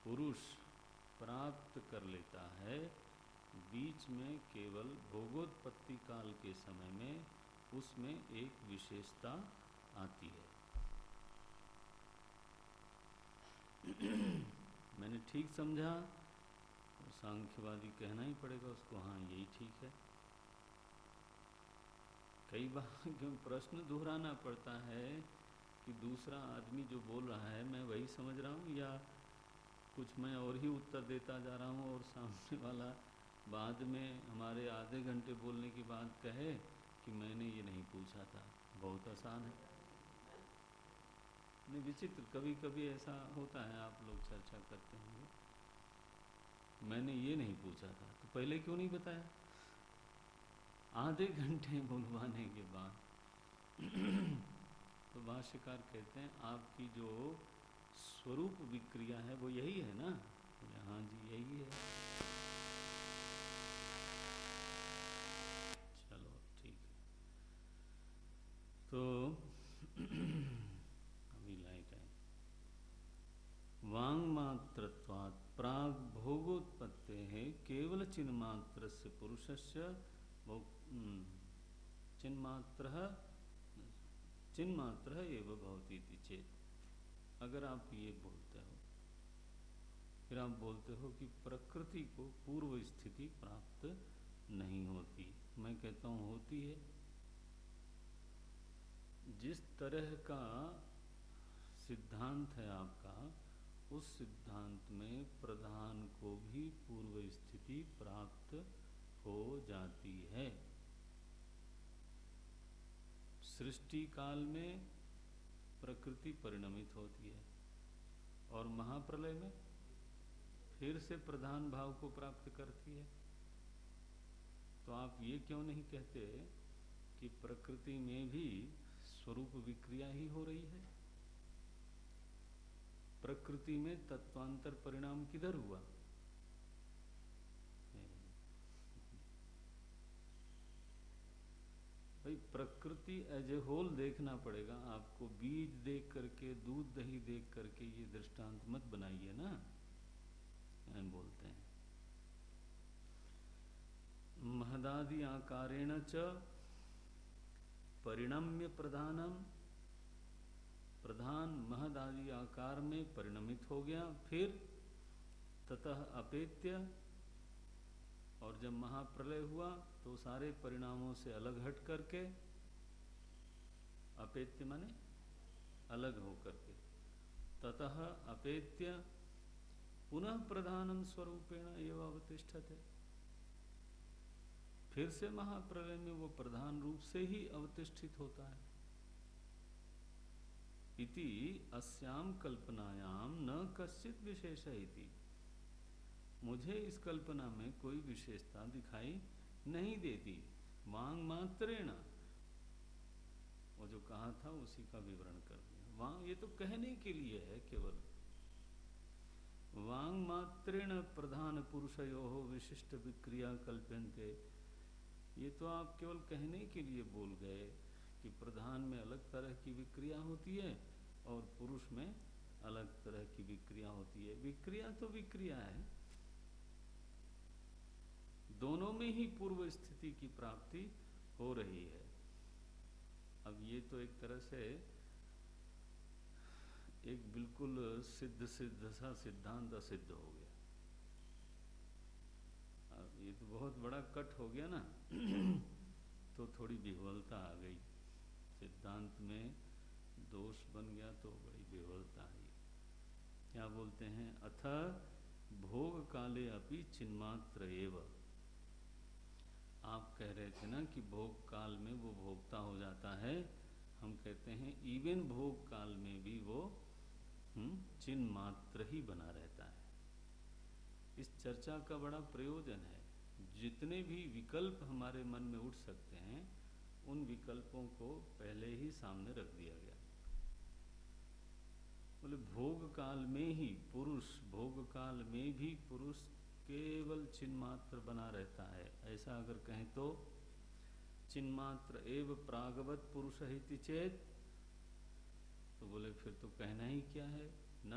पुरुष प्राप्त कर लेता है, बीच में केवल भोगोत्पत्ति काल के समय में उसमें एक विशेषता आती है। मैंने ठीक समझा? तो सांख्यवादी कहना ही पड़ेगा उसको, हाँ यही ठीक है। कई बार क्यों प्रश्न दोहराना पड़ता है कि दूसरा आदमी जो बोल रहा है मैं वही समझ रहा हूँ या कुछ मैं और ही उत्तर देता जा रहा हूँ, और सामने वाला बाद में हमारे आधे घंटे बोलने के बाद कहे कि मैंने ये नहीं पूछा था। बहुत आसान है। नहीं, विचित्र, कभी कभी ऐसा होता है, आप लोग चर्चा करते होंगे, मैंने ये नहीं पूछा था तो पहले क्यों नहीं बताया? आधे घंटे बुलवाने के बाद तो भाष्यकार कहते हैं आपकी जो स्वरूप विक्रिया है वो यही है ना? हाँ जी यही है। चलो ठीक है। तो अभी लाइक है वांग मात्रत्वात् प्राग भोगोत्पत्ते है केवल चिन्मात्र से पुरुषस्य चिन्मात्र एवं भवती चेत। अगर आप ये बोलते हो, फिर आप बोलते हो कि प्रकृति को पूर्व स्थिति प्राप्त नहीं होती। मैं कहता हूँ होती है। जिस तरह का सिद्धांत है आपका, उस सिद्धांत में प्रधान को भी पूर्व स्थिति प्राप्त हो जाती है। सृष्टि काल में प्रकृति परिणमित होती है और महाप्रलय में फिर से प्रधान भाव को प्राप्त करती है। तो आप ये क्यों नहीं कहते कि प्रकृति में भी स्वरूप विक्रिया ही हो रही है? प्रकृति में तत्वांतर परिणाम किधर हुआ? भाई प्रकृति एज ए होल देखना पड़ेगा आपको। बीज देख करके, दूध दही देख करके ये दृष्टांत मत बनाइए ना, बोलते हैं। महदादि आकारेण च परिणम्य प्रधानम, प्रधान महदादि आकार में परिणमित हो गया, फिर ततः अपेत्य, और जब महाप्रलय हुआ तो सारे परिणामों से अलग हट करके अपेत्य माने अलग होकर के, ततः अपेत्य पुनः प्रधानम स्वरूपेण एव अवतिष्ठते, फिर से महाप्रलय में वो प्रधान रूप से ही अवतिष्ठित होता है। इति अस्याम कल्पनायाम न कश्चित विशेष इति, मुझे इस कल्पना में कोई विशेषता दिखाई नहीं देती। वांग मात्रेण, वो जो कहा था उसी का विवरण कर दिया। वांग ये तो कहने के लिए है केवल, वांग मात्रेण प्रधान पुरुषयोः विशिष्ट विक्रिया कल्प्यन्ते, ये तो आप केवल कहने के लिए बोल गए कि प्रधान में अलग तरह की विक्रिया होती है और पुरुष में अलग तरह की विक्रिया होती है। विक्रिया तो विक्रिया है, दोनों में ही पूर्व स्थिति की प्राप्ति हो रही है। अब ये तो एक तरह से एक बिल्कुल सिद्ध सा सिद्धांत असिद्ध हो गया। अब ये तो बहुत बड़ा कट हो गया ना तो थोड़ी विह्वलता आ गई, सिद्धांत में दोष बन गया तो बड़ी विह्वलता आई। क्या बोलते हैं, अथ भोग काले अपि चिन्मात्र एव, आप कह रहे थे ना कि भोग काल में वो भोगता हो जाता है, हम कहते हैं इवन भोग काल में भी वो चिन्ह मात्र ही बना रहता है। इस चर्चा का बड़ा प्रयोजन है, जितने भी विकल्प हमारे मन में उठ सकते हैं उन विकल्पों को पहले ही सामने रख दिया गया। बोले भोग काल में ही पुरुष, भोग काल में भी पुरुष केवल चिन्ह मात्र बना रहता है, ऐसा अगर कहें तो चिन्ह मात्र एव प्रागवत पुरुष हिति चेत, तो बोले फिर तो कहना ही क्या है, न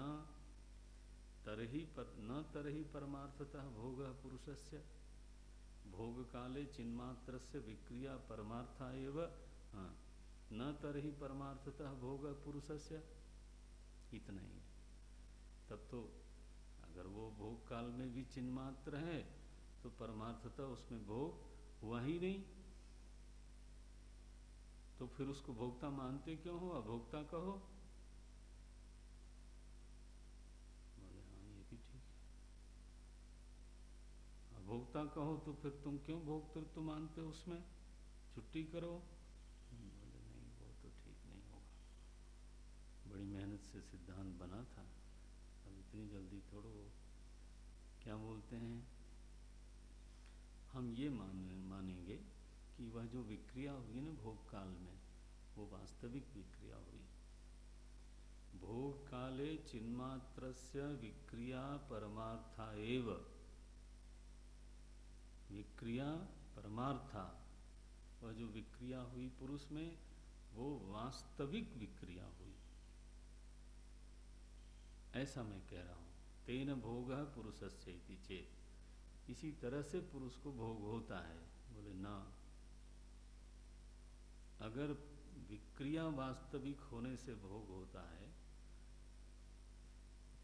तरहि परमार्थतः भोग पुरुषस्य, भोग काले चिन्मात्रस्य विक्रिया परमार्था एव, न तरहि परमार्थतः भोग पुरुषस्य, इतना ही है। तब तो अगर वो भोग काल में भी चिन्मात्र है तो परमार्थतः उसमें भोग हुआ ही नहीं, तो फिर उसको भोक्ता मानते क्यों हो, अभोक्ता कहो। बोले हाँ ये भी ठीक है, अभोक्ता कहो तो फिर तुम क्यों भोक्तृत्व मानते हो, उसमें छुट्टी करो। बोले नहीं वो तो ठीक नहीं होगा, बड़ी मेहनत से सिद्धांत बना था, अब इतनी जल्दी थोड़ो। क्या बोलते हैं, हम ये मानेंगे कि वह जो विक्रिया हुई ना भोग काल में, वो वास्तविक विक्रिया हुई। भोग काले चिन्मात्रस्य विक्रिया परमार्था एव, विक्रिया परमार्था, वह जो विक्रिया हुई पुरुष में वो वास्तविक विक्रिया हुई, ऐसा मैं कह रहा हूं। तेन भोग पुरुषस्य इति चेत, इसी तरह से पुरुष को भोग होता है। बोले ना, अगर विक्रिया वास्तविक होने से भोग होता है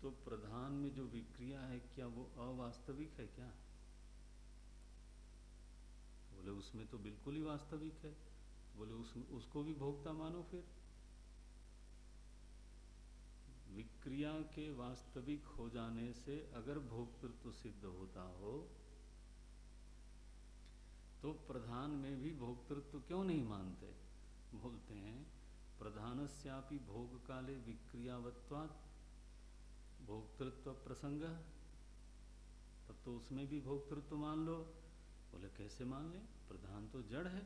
तो प्रधान में जो विक्रिया है क्या वो अवास्तविक है क्या? बोले उसमें तो बिल्कुल ही वास्तविक है। बोले उसको भी भोक्ता मानो। फिर विक्रिया के वास्तविक हो जाने से अगर भोक्तृत्व सिद्ध होता हो तो प्रधान में भी भोक्तृत्व क्यों नहीं मानते? बोलते हैं प्रधानस्यापि भोग काले विक्रियावत्वात् भोक्तृत्व प्रसंग, तब तो उसमें भी भोक्तृत्व मान लो। बोले कैसे मान लें, प्रधान तो जड़ है,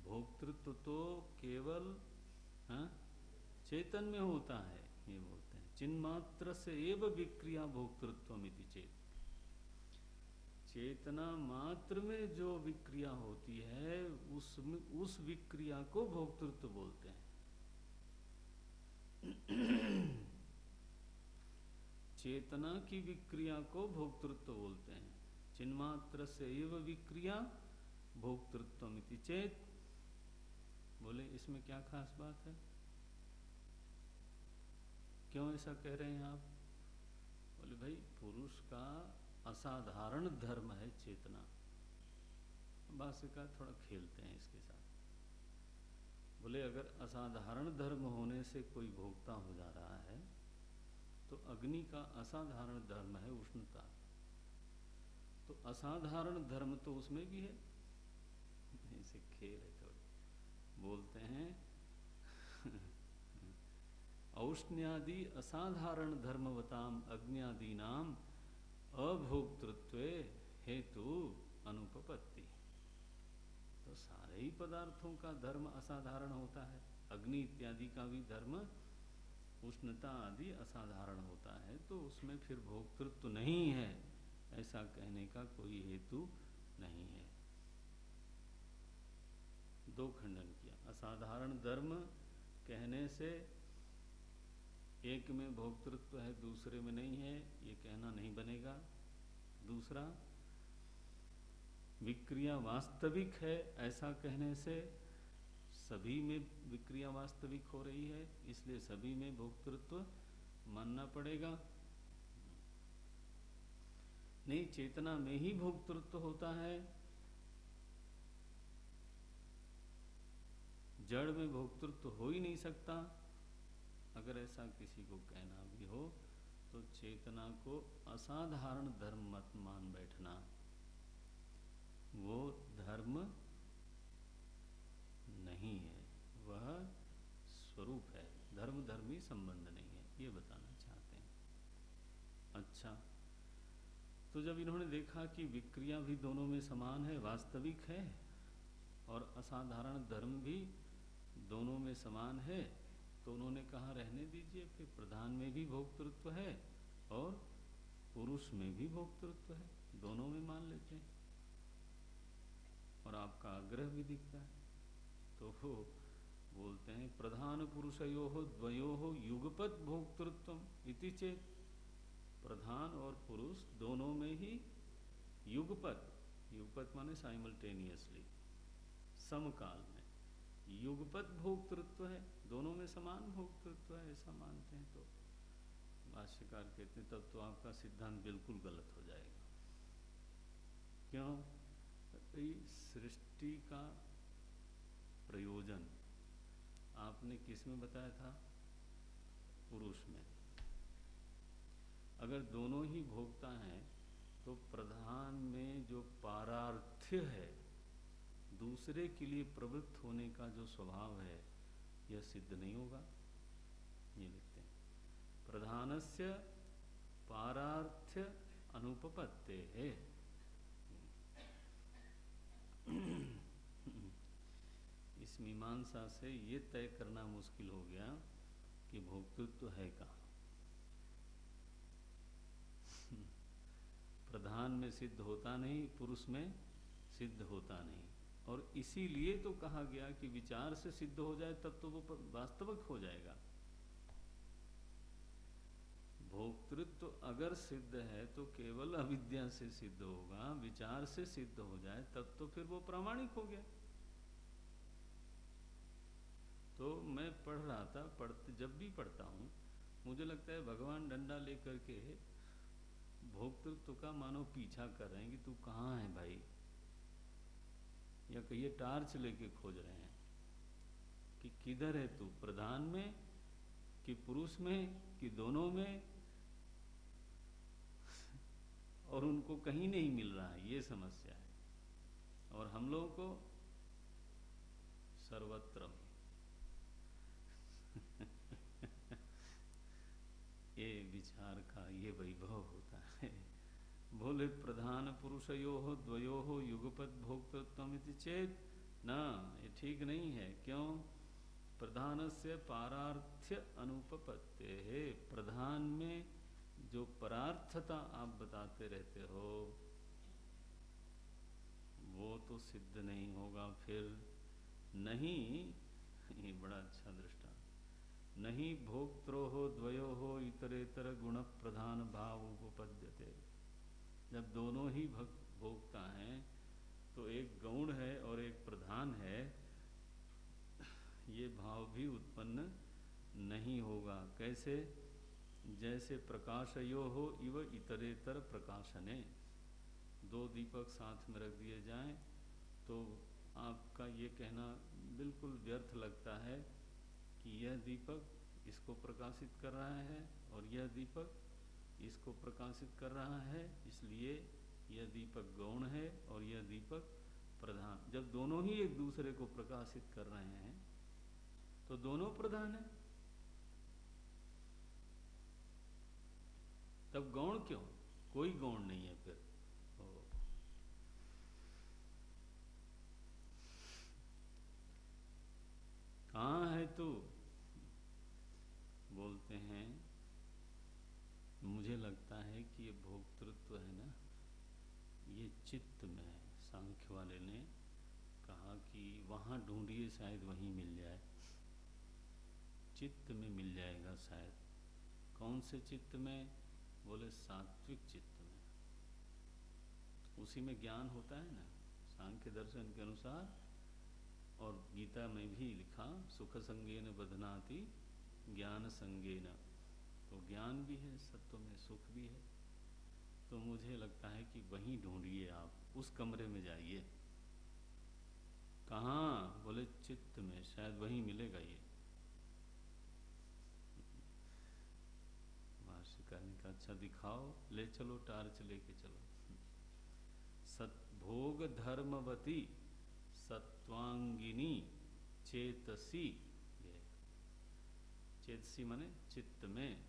भोक्तृत्व तो केवल चेतन में होता है। ये बोलते हैं चिन्मात्र से एव विक्रिया भोक्तृत्वमिति चेत, चेतना मात्र में जो विक्रिया होती है उसमें उस विक्रिया को भोक्तृत्व बोलते हैं। चेतना की विक्रिया को भोक्तृत्व बोलते हैं। चिन्मात्र से एव विक्रिया भोक्तृत्वमिति चेत। बोले इसमें क्या खास बात है, क्यों ऐसा कह रहे हैं आप? बोले भाई पुरुष का असाधारण धर्म है चेतना। भाष्यकार थोड़ा खेलते हैं इसके साथ। बोले अगर असाधारण धर्म होने से कोई भोक्ता हो जा रहा है तो अग्नि का असाधारण धर्म है उष्णता। तो असाधारण धर्म तो उसमें भी है। ऐसे खेल है थोड़े, बोलते हैं औष्ण्यादि असाधारण धर्मवताम अग्न्यादीनाम अभोक्तृत्वे हेतु अनुपपत्ति। तो सारे ही पदार्थों का धर्म असाधारण होता है, अग्नि इत्यादि का भी धर्म उष्णता आदि असाधारण होता है, तो उसमें फिर भोक्तृत्व नहीं है ऐसा कहने का कोई हेतु नहीं है। दो खंडन किया। असाधारण धर्म कहने से एक में भोक्तृत्व है दूसरे में नहीं है, ये कहना नहीं बनेगा। दूसरा, विक्रिया वास्तविक है ऐसा कहने से सभी में विक्रिया वास्तविक हो रही है, इसलिए सभी में भोक्तृत्व मानना पड़ेगा। नहीं, चेतना में ही भोक्तृत्व होता है, जड़ में भोक्तृत्व हो ही नहीं सकता। अगर ऐसा किसी को कहना भी हो तो चेतना को असाधारण धर्म मत मान बैठना, वो धर्म नहीं है, वह स्वरूप है, धर्म धर्मी संबंध नहीं है, ये बताना चाहते हैं। अच्छा, तो जब इन्होंने देखा कि विक्रिया भी दोनों में समान है, वास्तविक है, और असाधारण धर्म भी दोनों में समान है, तो उन्होंने कहा रहने दीजिए, फिर प्रधान में भी भोक्तृत्व है और पुरुष में भी भोक्तृत्व है, दोनों में मान लेते हैं। और आपका आग्रह भी दिखता है, तो वो बोलते हैं प्रधान पुरुषयोः द्वयोः युगपत भोक्तृत्वम इति चेत। प्रधान और पुरुष दोनों में ही युगपत, युगपत माने साइमल्टेनियसली, समकाल में युगपत भोक्तृत्व है, दोनों में समान भोक्तृत्व है, ऐसा मानते हैं। तो भाष्यकार कहते हैं तब तो आपका सिद्धांत बिल्कुल गलत हो जाएगा। क्यों? सृष्टि का प्रयोजन आपने किस में बताया था? पुरुष में। अगर दोनों ही भोक्ता हैं तो प्रधान में जो पारार्थ्य है, दूसरे के लिए प्रवृत्त होने का जो स्वभाव है, यह सिद्ध नहीं होगा। ये लिखते हैं प्रधानस्य पारार्थ्य अनुपपत्ते है। इस मीमांसा से ये तय करना मुश्किल हो गया कि भोक्तृत्व है कहाँ। प्रधान में सिद्ध होता नहीं, पुरुष में सिद्ध होता नहीं, और इसीलिए तो कहा गया कि विचार से सिद्ध हो जाए तब तो वो वास्तविक हो जाएगा। भोक्तृत्व अगर सिद्ध है तो केवल अविद्या से सिद्ध होगा, विचार से सिद्ध हो जाए तब तो फिर वो प्रामाणिक हो गया। तो मैं पढ़ रहा था, जब भी पढ़ता हूँ मुझे लगता है भगवान डंडा लेकर के भोक्तृत्व का मानो पीछा कर रहे हैं कि तू कहाँ है भाई, या कहिए टार्च लेके खोज रहे हैं कि किधर है तू, प्रधान में कि पुरुष में कि दोनों में, और उनको कहीं नहीं मिल रहा है, ये समस्या है। और हम लोगों को सर्वत्र में ये विचार का ये वैभव होता है। बोले प्रधान पुरुषयोः द्वयोः युगपत भोक्तृत्वमिति चेत, ना, ये ठीक नहीं है। क्यों? प्रधानस्य पारार्थ्य अनुपपत्ते है। प्रधान में जो परार्थता आप बताते रहते हो वो तो सिद्ध नहीं होगा। फिर नहीं, ये बड़ा अच्छा दृष्टांत, नहीं भोक्त्रोः द्वयोः इतरेतर गुण प्रधान भाव उपपद्यते। जब दोनों ही भोक्ता हैं तो एक गौण है और एक प्रधान है, ये भाव भी उत्पन्न नहीं होगा। कैसे? जैसे प्रकाशयोः इव इतरेतर प्रकाशने, दो दीपक साथ में रख दिए जाएं तो आपका ये कहना बिल्कुल व्यर्थ लगता है कि यह दीपक इसको प्रकाशित कर रहा है और यह दीपक इसको प्रकाशित कर रहा है, इसलिए यह दीपक गौण है और यह दीपक प्रधान। जब दोनों ही एक दूसरे को प्रकाशित कर रहे हैं तो दोनों प्रधान है, तब गौण क्यों? कोई गौण नहीं है फिर। कहाँ है तू? बोलते हैं मुझे लगता है कि ये भोक्तृत्व है ना, ये चित्त में है। सांख्य वाले ने कहा कि वहाँ ढूंढिए, शायद वहीं मिल जाए। चित्त में मिल जाएगा शायद। कौन से चित्त में? बोले सात्विक चित्त में। उसी में ज्ञान होता है ना, सांख्य दर्शन के अनुसार। और गीता में भी लिखा सुख संगेन बधनाति ज्ञान संगेन, तो ज्ञान भी है सत्व में, सुख भी है। तो मुझे लगता है कि वहीं ढूंढिए आप, उस कमरे में जाइए। कहाँ? बोले चित्त में, शायद वहीं मिलेगा ये। भाष्यकार ने कहा अच्छा दिखाओ, ले चलो, टार्च लेके चलो। भोग धर्मवती सत्वांगिनी चेतसी, चेतसी माने चित्त में।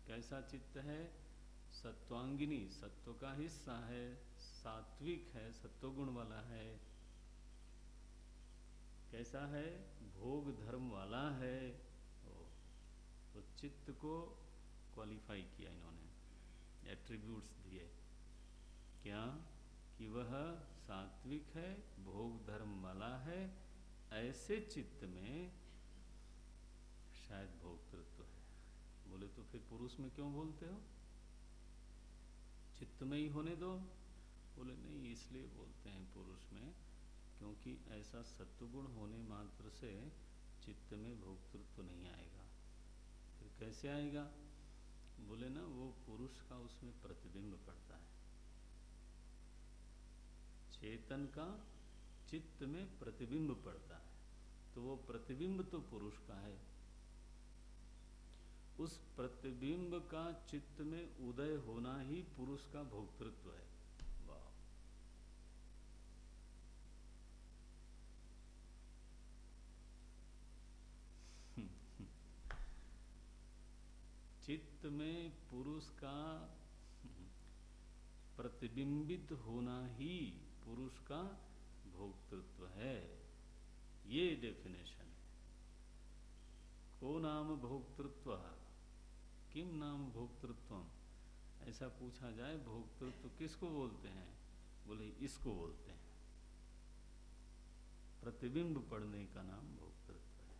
कैसा चित्त है? सत्वांगिनी, सत्व का हिस्सा है, सात्विक है, सत्वगुण वाला है। कैसा है? भोग धर्म वाला है। तो चित्त को क्वालिफाई किया इन्होंने, एट्रीब्यूट्स दिए। क्या? कि वह सात्विक है, भोग धर्म वाला है। ऐसे चित्त में शायद भोक्तृत्व है। बोले तो फिर पुरुष में क्यों बोलते हो? चित्त में ही होने दो। बोले नहीं, इसलिए बोलते हैं पुरुष में क्योंकि ऐसा सत्वगुण होने मात्र से चित्त में भोक्तृत्व नहीं आएगा। फिर कैसे आएगा? बोले ना, वो पुरुष का उसमें प्रतिबिंब पड़ता है। चेतन का चित्त में प्रतिबिंब पड़ता है, तो वो प्रतिबिंब तो पुरुष का है। उस प्रतिबिंब का चित्त में उदय होना ही पुरुष का भोक्तृत्व है। वाह! चित्त में पुरुष का प्रतिबिंबित होना ही पुरुष का भोक्तृत्व है। ये डेफिनेशन है। को नाम भोक्तृत्व, किम नाम भोक्तृत्वम? ऐसा पूछा जाए, भोक्तृत्व किसको बोलते हैं? बोले इसको बोलते हैं। प्रतिबिंब पड़ने का नाम भोक्तृत्व है।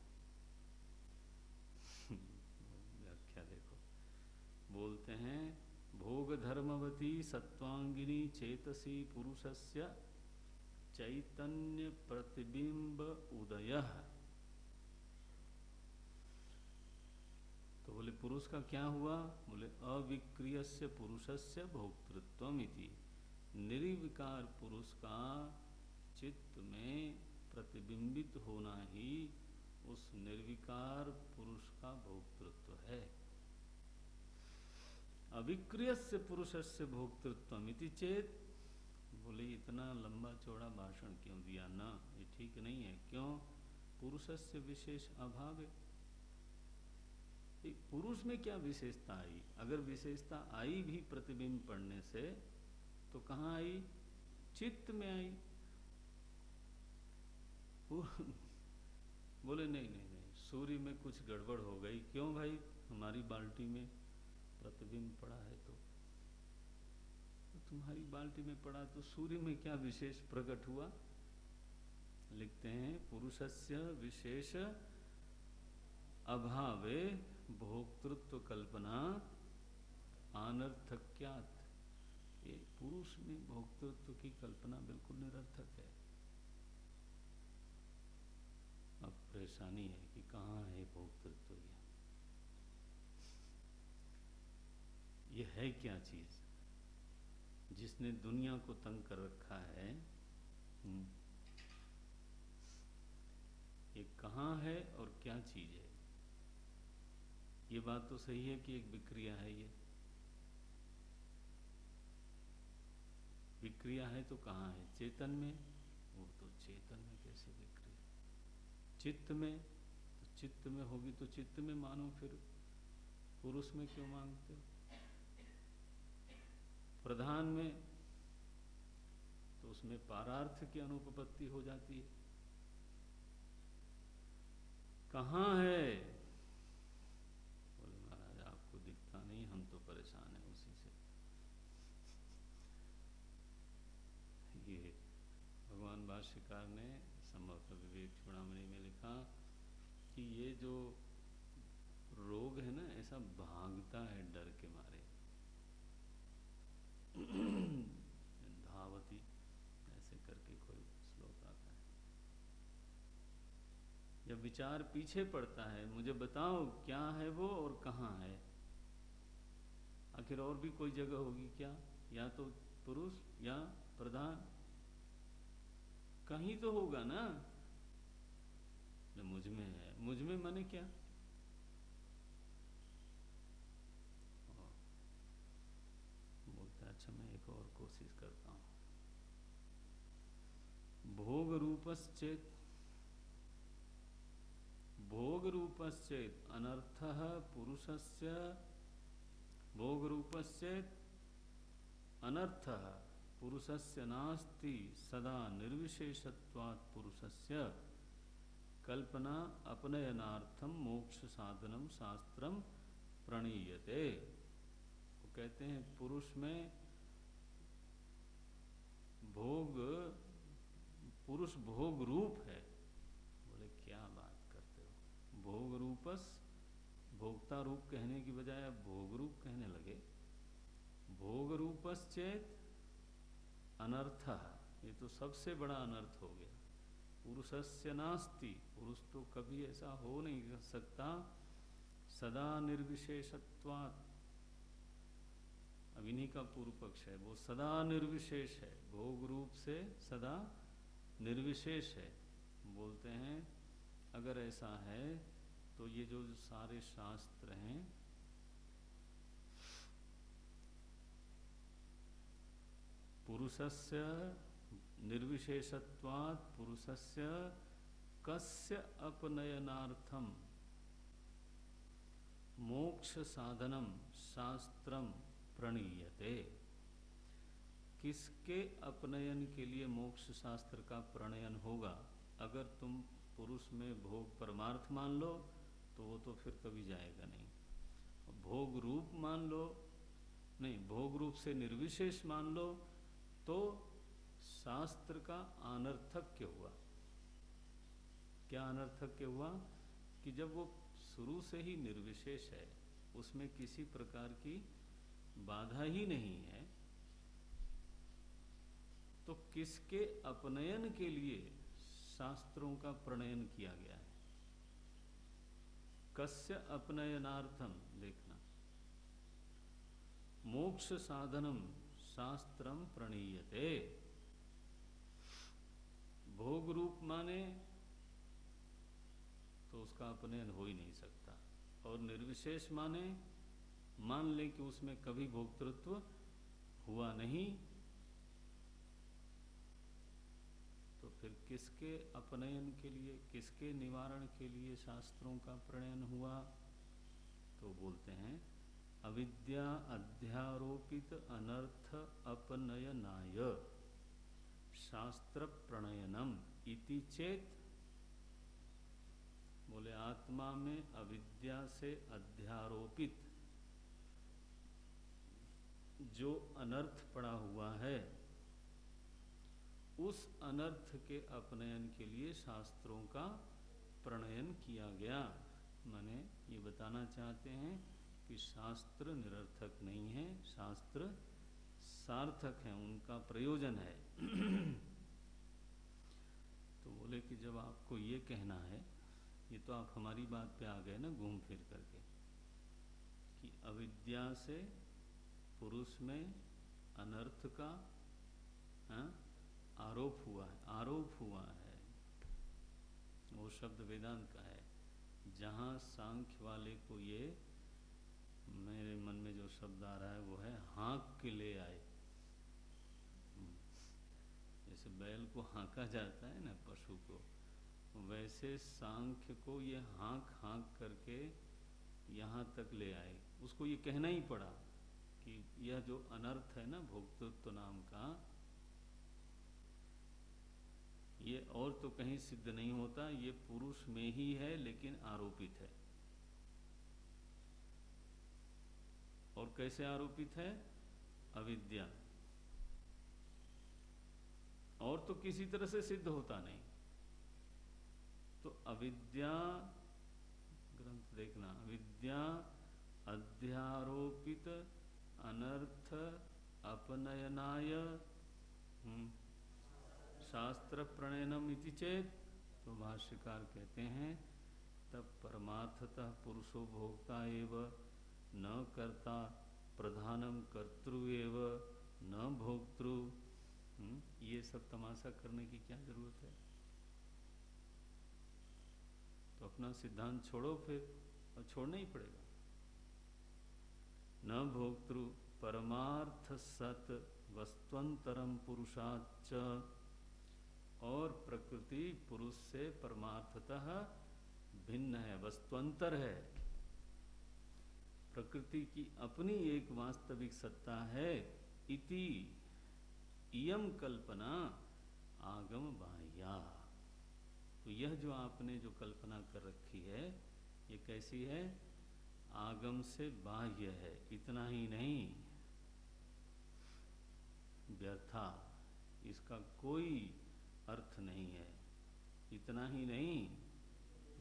व्याख्या देखो, बोलते हैं भोग धर्मवती सत्वांगिनी चेतसी पुरुषस्य चैतन्य प्रतिबिंब उदयः। तो बोले पुरुष का क्या हुआ? बोले अविक्रियस्य पुरुषस्य भोक्तृत्वमिति। निर्विकार पुरुष का चित्त में प्रतिबिंबित होना ही उस निर्विकार पुरुष का भोक्तृत्व है। अविक्रियस्य पुरुषस्य भोक्तृत्वमिति चेत। बोले इतना लंबा चौड़ा भाषण क्यों दिया? ना, ये ठीक नहीं है। क्यों? पुरुषस्य विशेष अभाव है। पुरुष में क्या विशेषता आई? अगर विशेषता आई भी प्रतिबिंब पड़ने से, तो कहाँ आई? चित्त में आई। बोले नहीं नहीं नहीं, सूर्य में कुछ गड़बड़ हो गई। क्यों भाई? हमारी बाल्टी में प्रतिबिंब पड़ा है, तो तुम्हारी बाल्टी में पड़ा तो सूर्य में क्या विशेष प्रकट हुआ? लिखते हैं पुरुषस्य विशेष अभावे भोक्तृत्व कल्पना अनर्थक्यात्। ये पुरुष में भोक्तृत्व की कल्पना बिल्कुल निरर्थक है। अब परेशानी है कि कहाँ है भोक्तृत्व? ये है क्या चीज जिसने दुनिया को तंग कर रखा है? ये कहाँ है और क्या चीज़ है। ये बात तो सही है कि एक विक्रिया है, ये विक्रिया है तो कहाँ है, चेतन में। वो तो चेतन में कैसे विक्रिया, चित्त में, तो चित्त में होगी तो चित्त में मानो, फिर पुरुष में क्यों मांगते हो। प्रधान में तो उसमें पारार्थ की अनुपपत्ति हो जाती है। कहाँ है, बोले महाराज आपको दिखता नहीं, हम तो परेशान हैं उसी से। ये भगवान भाष्यकार ने संभवतः विवेक चूड़ामणि में लिखा कि ये जो रोग है ना, ऐसा भागता है डर के मारे। धावती ऐसे करके कोई श्लोक आता है। जब विचार पीछे पड़ता है, मुझे बताओ क्या है वो और कहाँ है। आखिर और भी कोई जगह होगी क्या, या तो पुरुष या प्रधान, कहीं तो होगा ना। मुझ में है, मुझ में माने क्या, बोलता अच्छा मैं एक और कोशिश करता हूं। भोग रूपश्चेत, भोग रूपश्चेत अनर्थः पुरुषस्य, भोग रूपश्चेत अनर्थः पुरुषस्य नास्ति सदा निर्विशेषत्वात् पुरुषस्य कल्पना अपनयनार्थम मोक्ष साधनम शास्त्रम प्रणीयते। वो कहते हैं पुरुष में भोग, पुरुष भोग रूप है। बोले क्या बात करते हो, भोग रूपस, भोक्ता रूप कहने की बजाय अब भोग रूप कहने लगे। भोग रूपश्चेत अनर्थ, ये तो सबसे बड़ा अनर्थ हो गया। पुरुषस्य नास्ति, पुरुष तो कभी ऐसा हो नहीं सकता। सदा निर्विशेषत्वात्, अब इन्हीं का पूर्व पक्ष है, वो सदा निर्विशेष है, भोग रूप से सदा निर्विशेष है। बोलते हैं अगर ऐसा है तो ये जो सारे शास्त्र हैं, पुरुषस्य निर्विशेषत्वात् पुरुषस्य कस्य अपनयनार्थम मोक्ष साधनम शास्त्रम प्रणीयते। किसके अपनयन के लिए मोक्ष शास्त्र का प्रणयन होगा। अगर तुम पुरुष में भोग परमार्थ मान लो तो वो तो फिर कभी जाएगा नहीं। भोग रूप मान लो, नहीं भोग रूप से निर्विशेष मान लो तो शास्त्र का अनर्थक्य हुआ। क्या अनर्थक्य हुआ कि जब वो शुरू से ही निर्विशेष है, उसमें किसी प्रकार की बाधा ही नहीं है, तो किसके अपनयन के लिए शास्त्रों का प्रणयन किया गया है। कस्य अपनयनार्थम, देखना, मोक्ष साधनम शास्त्रम प्रणीयते। भोग रूप माने तो उसका अपनयन हो ही नहीं सकता, और निर्विशेष माने मान ले कि उसमें कभी भोक्तृत्व हुआ नहीं, तो फिर किसके अपनयन के लिए, किसके निवारण के लिए शास्त्रों का प्रणयन हुआ। तो बोलते हैं अविद्या अध्यारोपित अनर्थ अपनयनाय शास्त्र प्रणयनम इति चेत। बोले आत्मा में अविद्या से अध्यारोपित जो अनर्थ पड़ा हुआ है, उस अनर्थ के अपनयन के लिए शास्त्रों का प्रणयन किया गया। माने ये बताना चाहते हैं कि शास्त्र निरर्थक नहीं है, शास्त्र सार्थक है, उनका प्रयोजन है। तो बोले कि जब आपको ये कहना है, ये तो आप हमारी बात पे आ गए ना घूम फिर करके, कि अविद्या से पुरुष में अनर्थ का आरोप हुआ है, आरोप हुआ है। वो शब्द वेदांत का है। जहाँ सांख्य वाले को ये, मेरे मन में जो शब्द आ रहा है वो है हाँक के ले आए। जैसे बैल को हाँका जाता है ना पशु को, वैसे सांख्य को ये हाँक हाँक करके यहाँ तक ले आए। उसको ये कहना ही पड़ा कि यह जो अनर्थ है ना भोक्तृत्व नाम का, ये और तो कहीं सिद्ध नहीं होता, ये पुरुष में ही है लेकिन आरोपित है। और कैसे आरोपित है? अविद्या। और तो किसी तरह से सिद्ध होता नहीं। तो अविद्या, ग्रंथ देखना, अविद्या अध्यारोपित अनर्थ अपनयनाय शास्त्र प्रणयनम इति चेत, तो भाष्यकार कहते हैं तब परमार्थतः पुरुषो भोक्ता एव न कर्ता प्रधानम कर्तृ एव न भोक्तृ। ये सब तमाशा करने की क्या जरूरत है? तो अपना सिद्धांत छोड़ो फिर, और छोड़ना ही पड़ेगा। न भोक्तृ परमार्थ सत वस्तुअंतरम पुरुषाच्च, और प्रकृति पुरुष से परमार्थतः भिन्न है, वस्तुअंतर है। प्रकृति की अपनी एक वास्तविक सत्ता है। इति इयम कल्पना आगम बाह्या। तो यह जो आपने जो कल्पना कर रखी है, ये कैसी है? आगम से बाह्य है। इतना ही नहीं, व्यर्था, इसका कोई अर्थ नहीं है। इतना ही नहीं,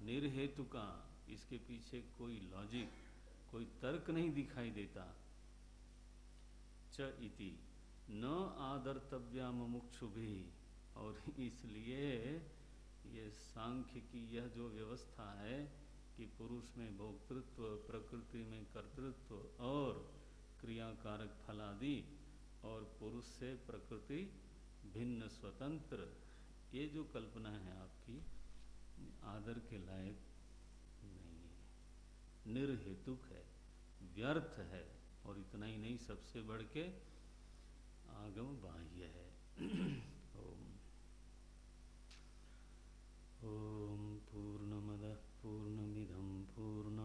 निर्हेतु का, इसके पीछे कोई लॉजिक, कोई तर्क नहीं दिखाई देता। च इति न आदर्तव्या मुमुक्षुभि, और इसलिए ये सांख्य की यह जो व्यवस्था है कि पुरुष में भोक्तृत्व, प्रकृति में कर्तृत्व और क्रियाकारक फलादि, और पुरुष से प्रकृति भिन्न स्वतंत्र, ये जो कल्पना है आपकी, आदर के लायक नहीं है, निर्हेतुक है, व्यर्थ है। और इतना ही नहीं, सबसे बढ़ के आगम बाह्य है। ओम पूर्णमदः पूर्णमिदं पूर्ण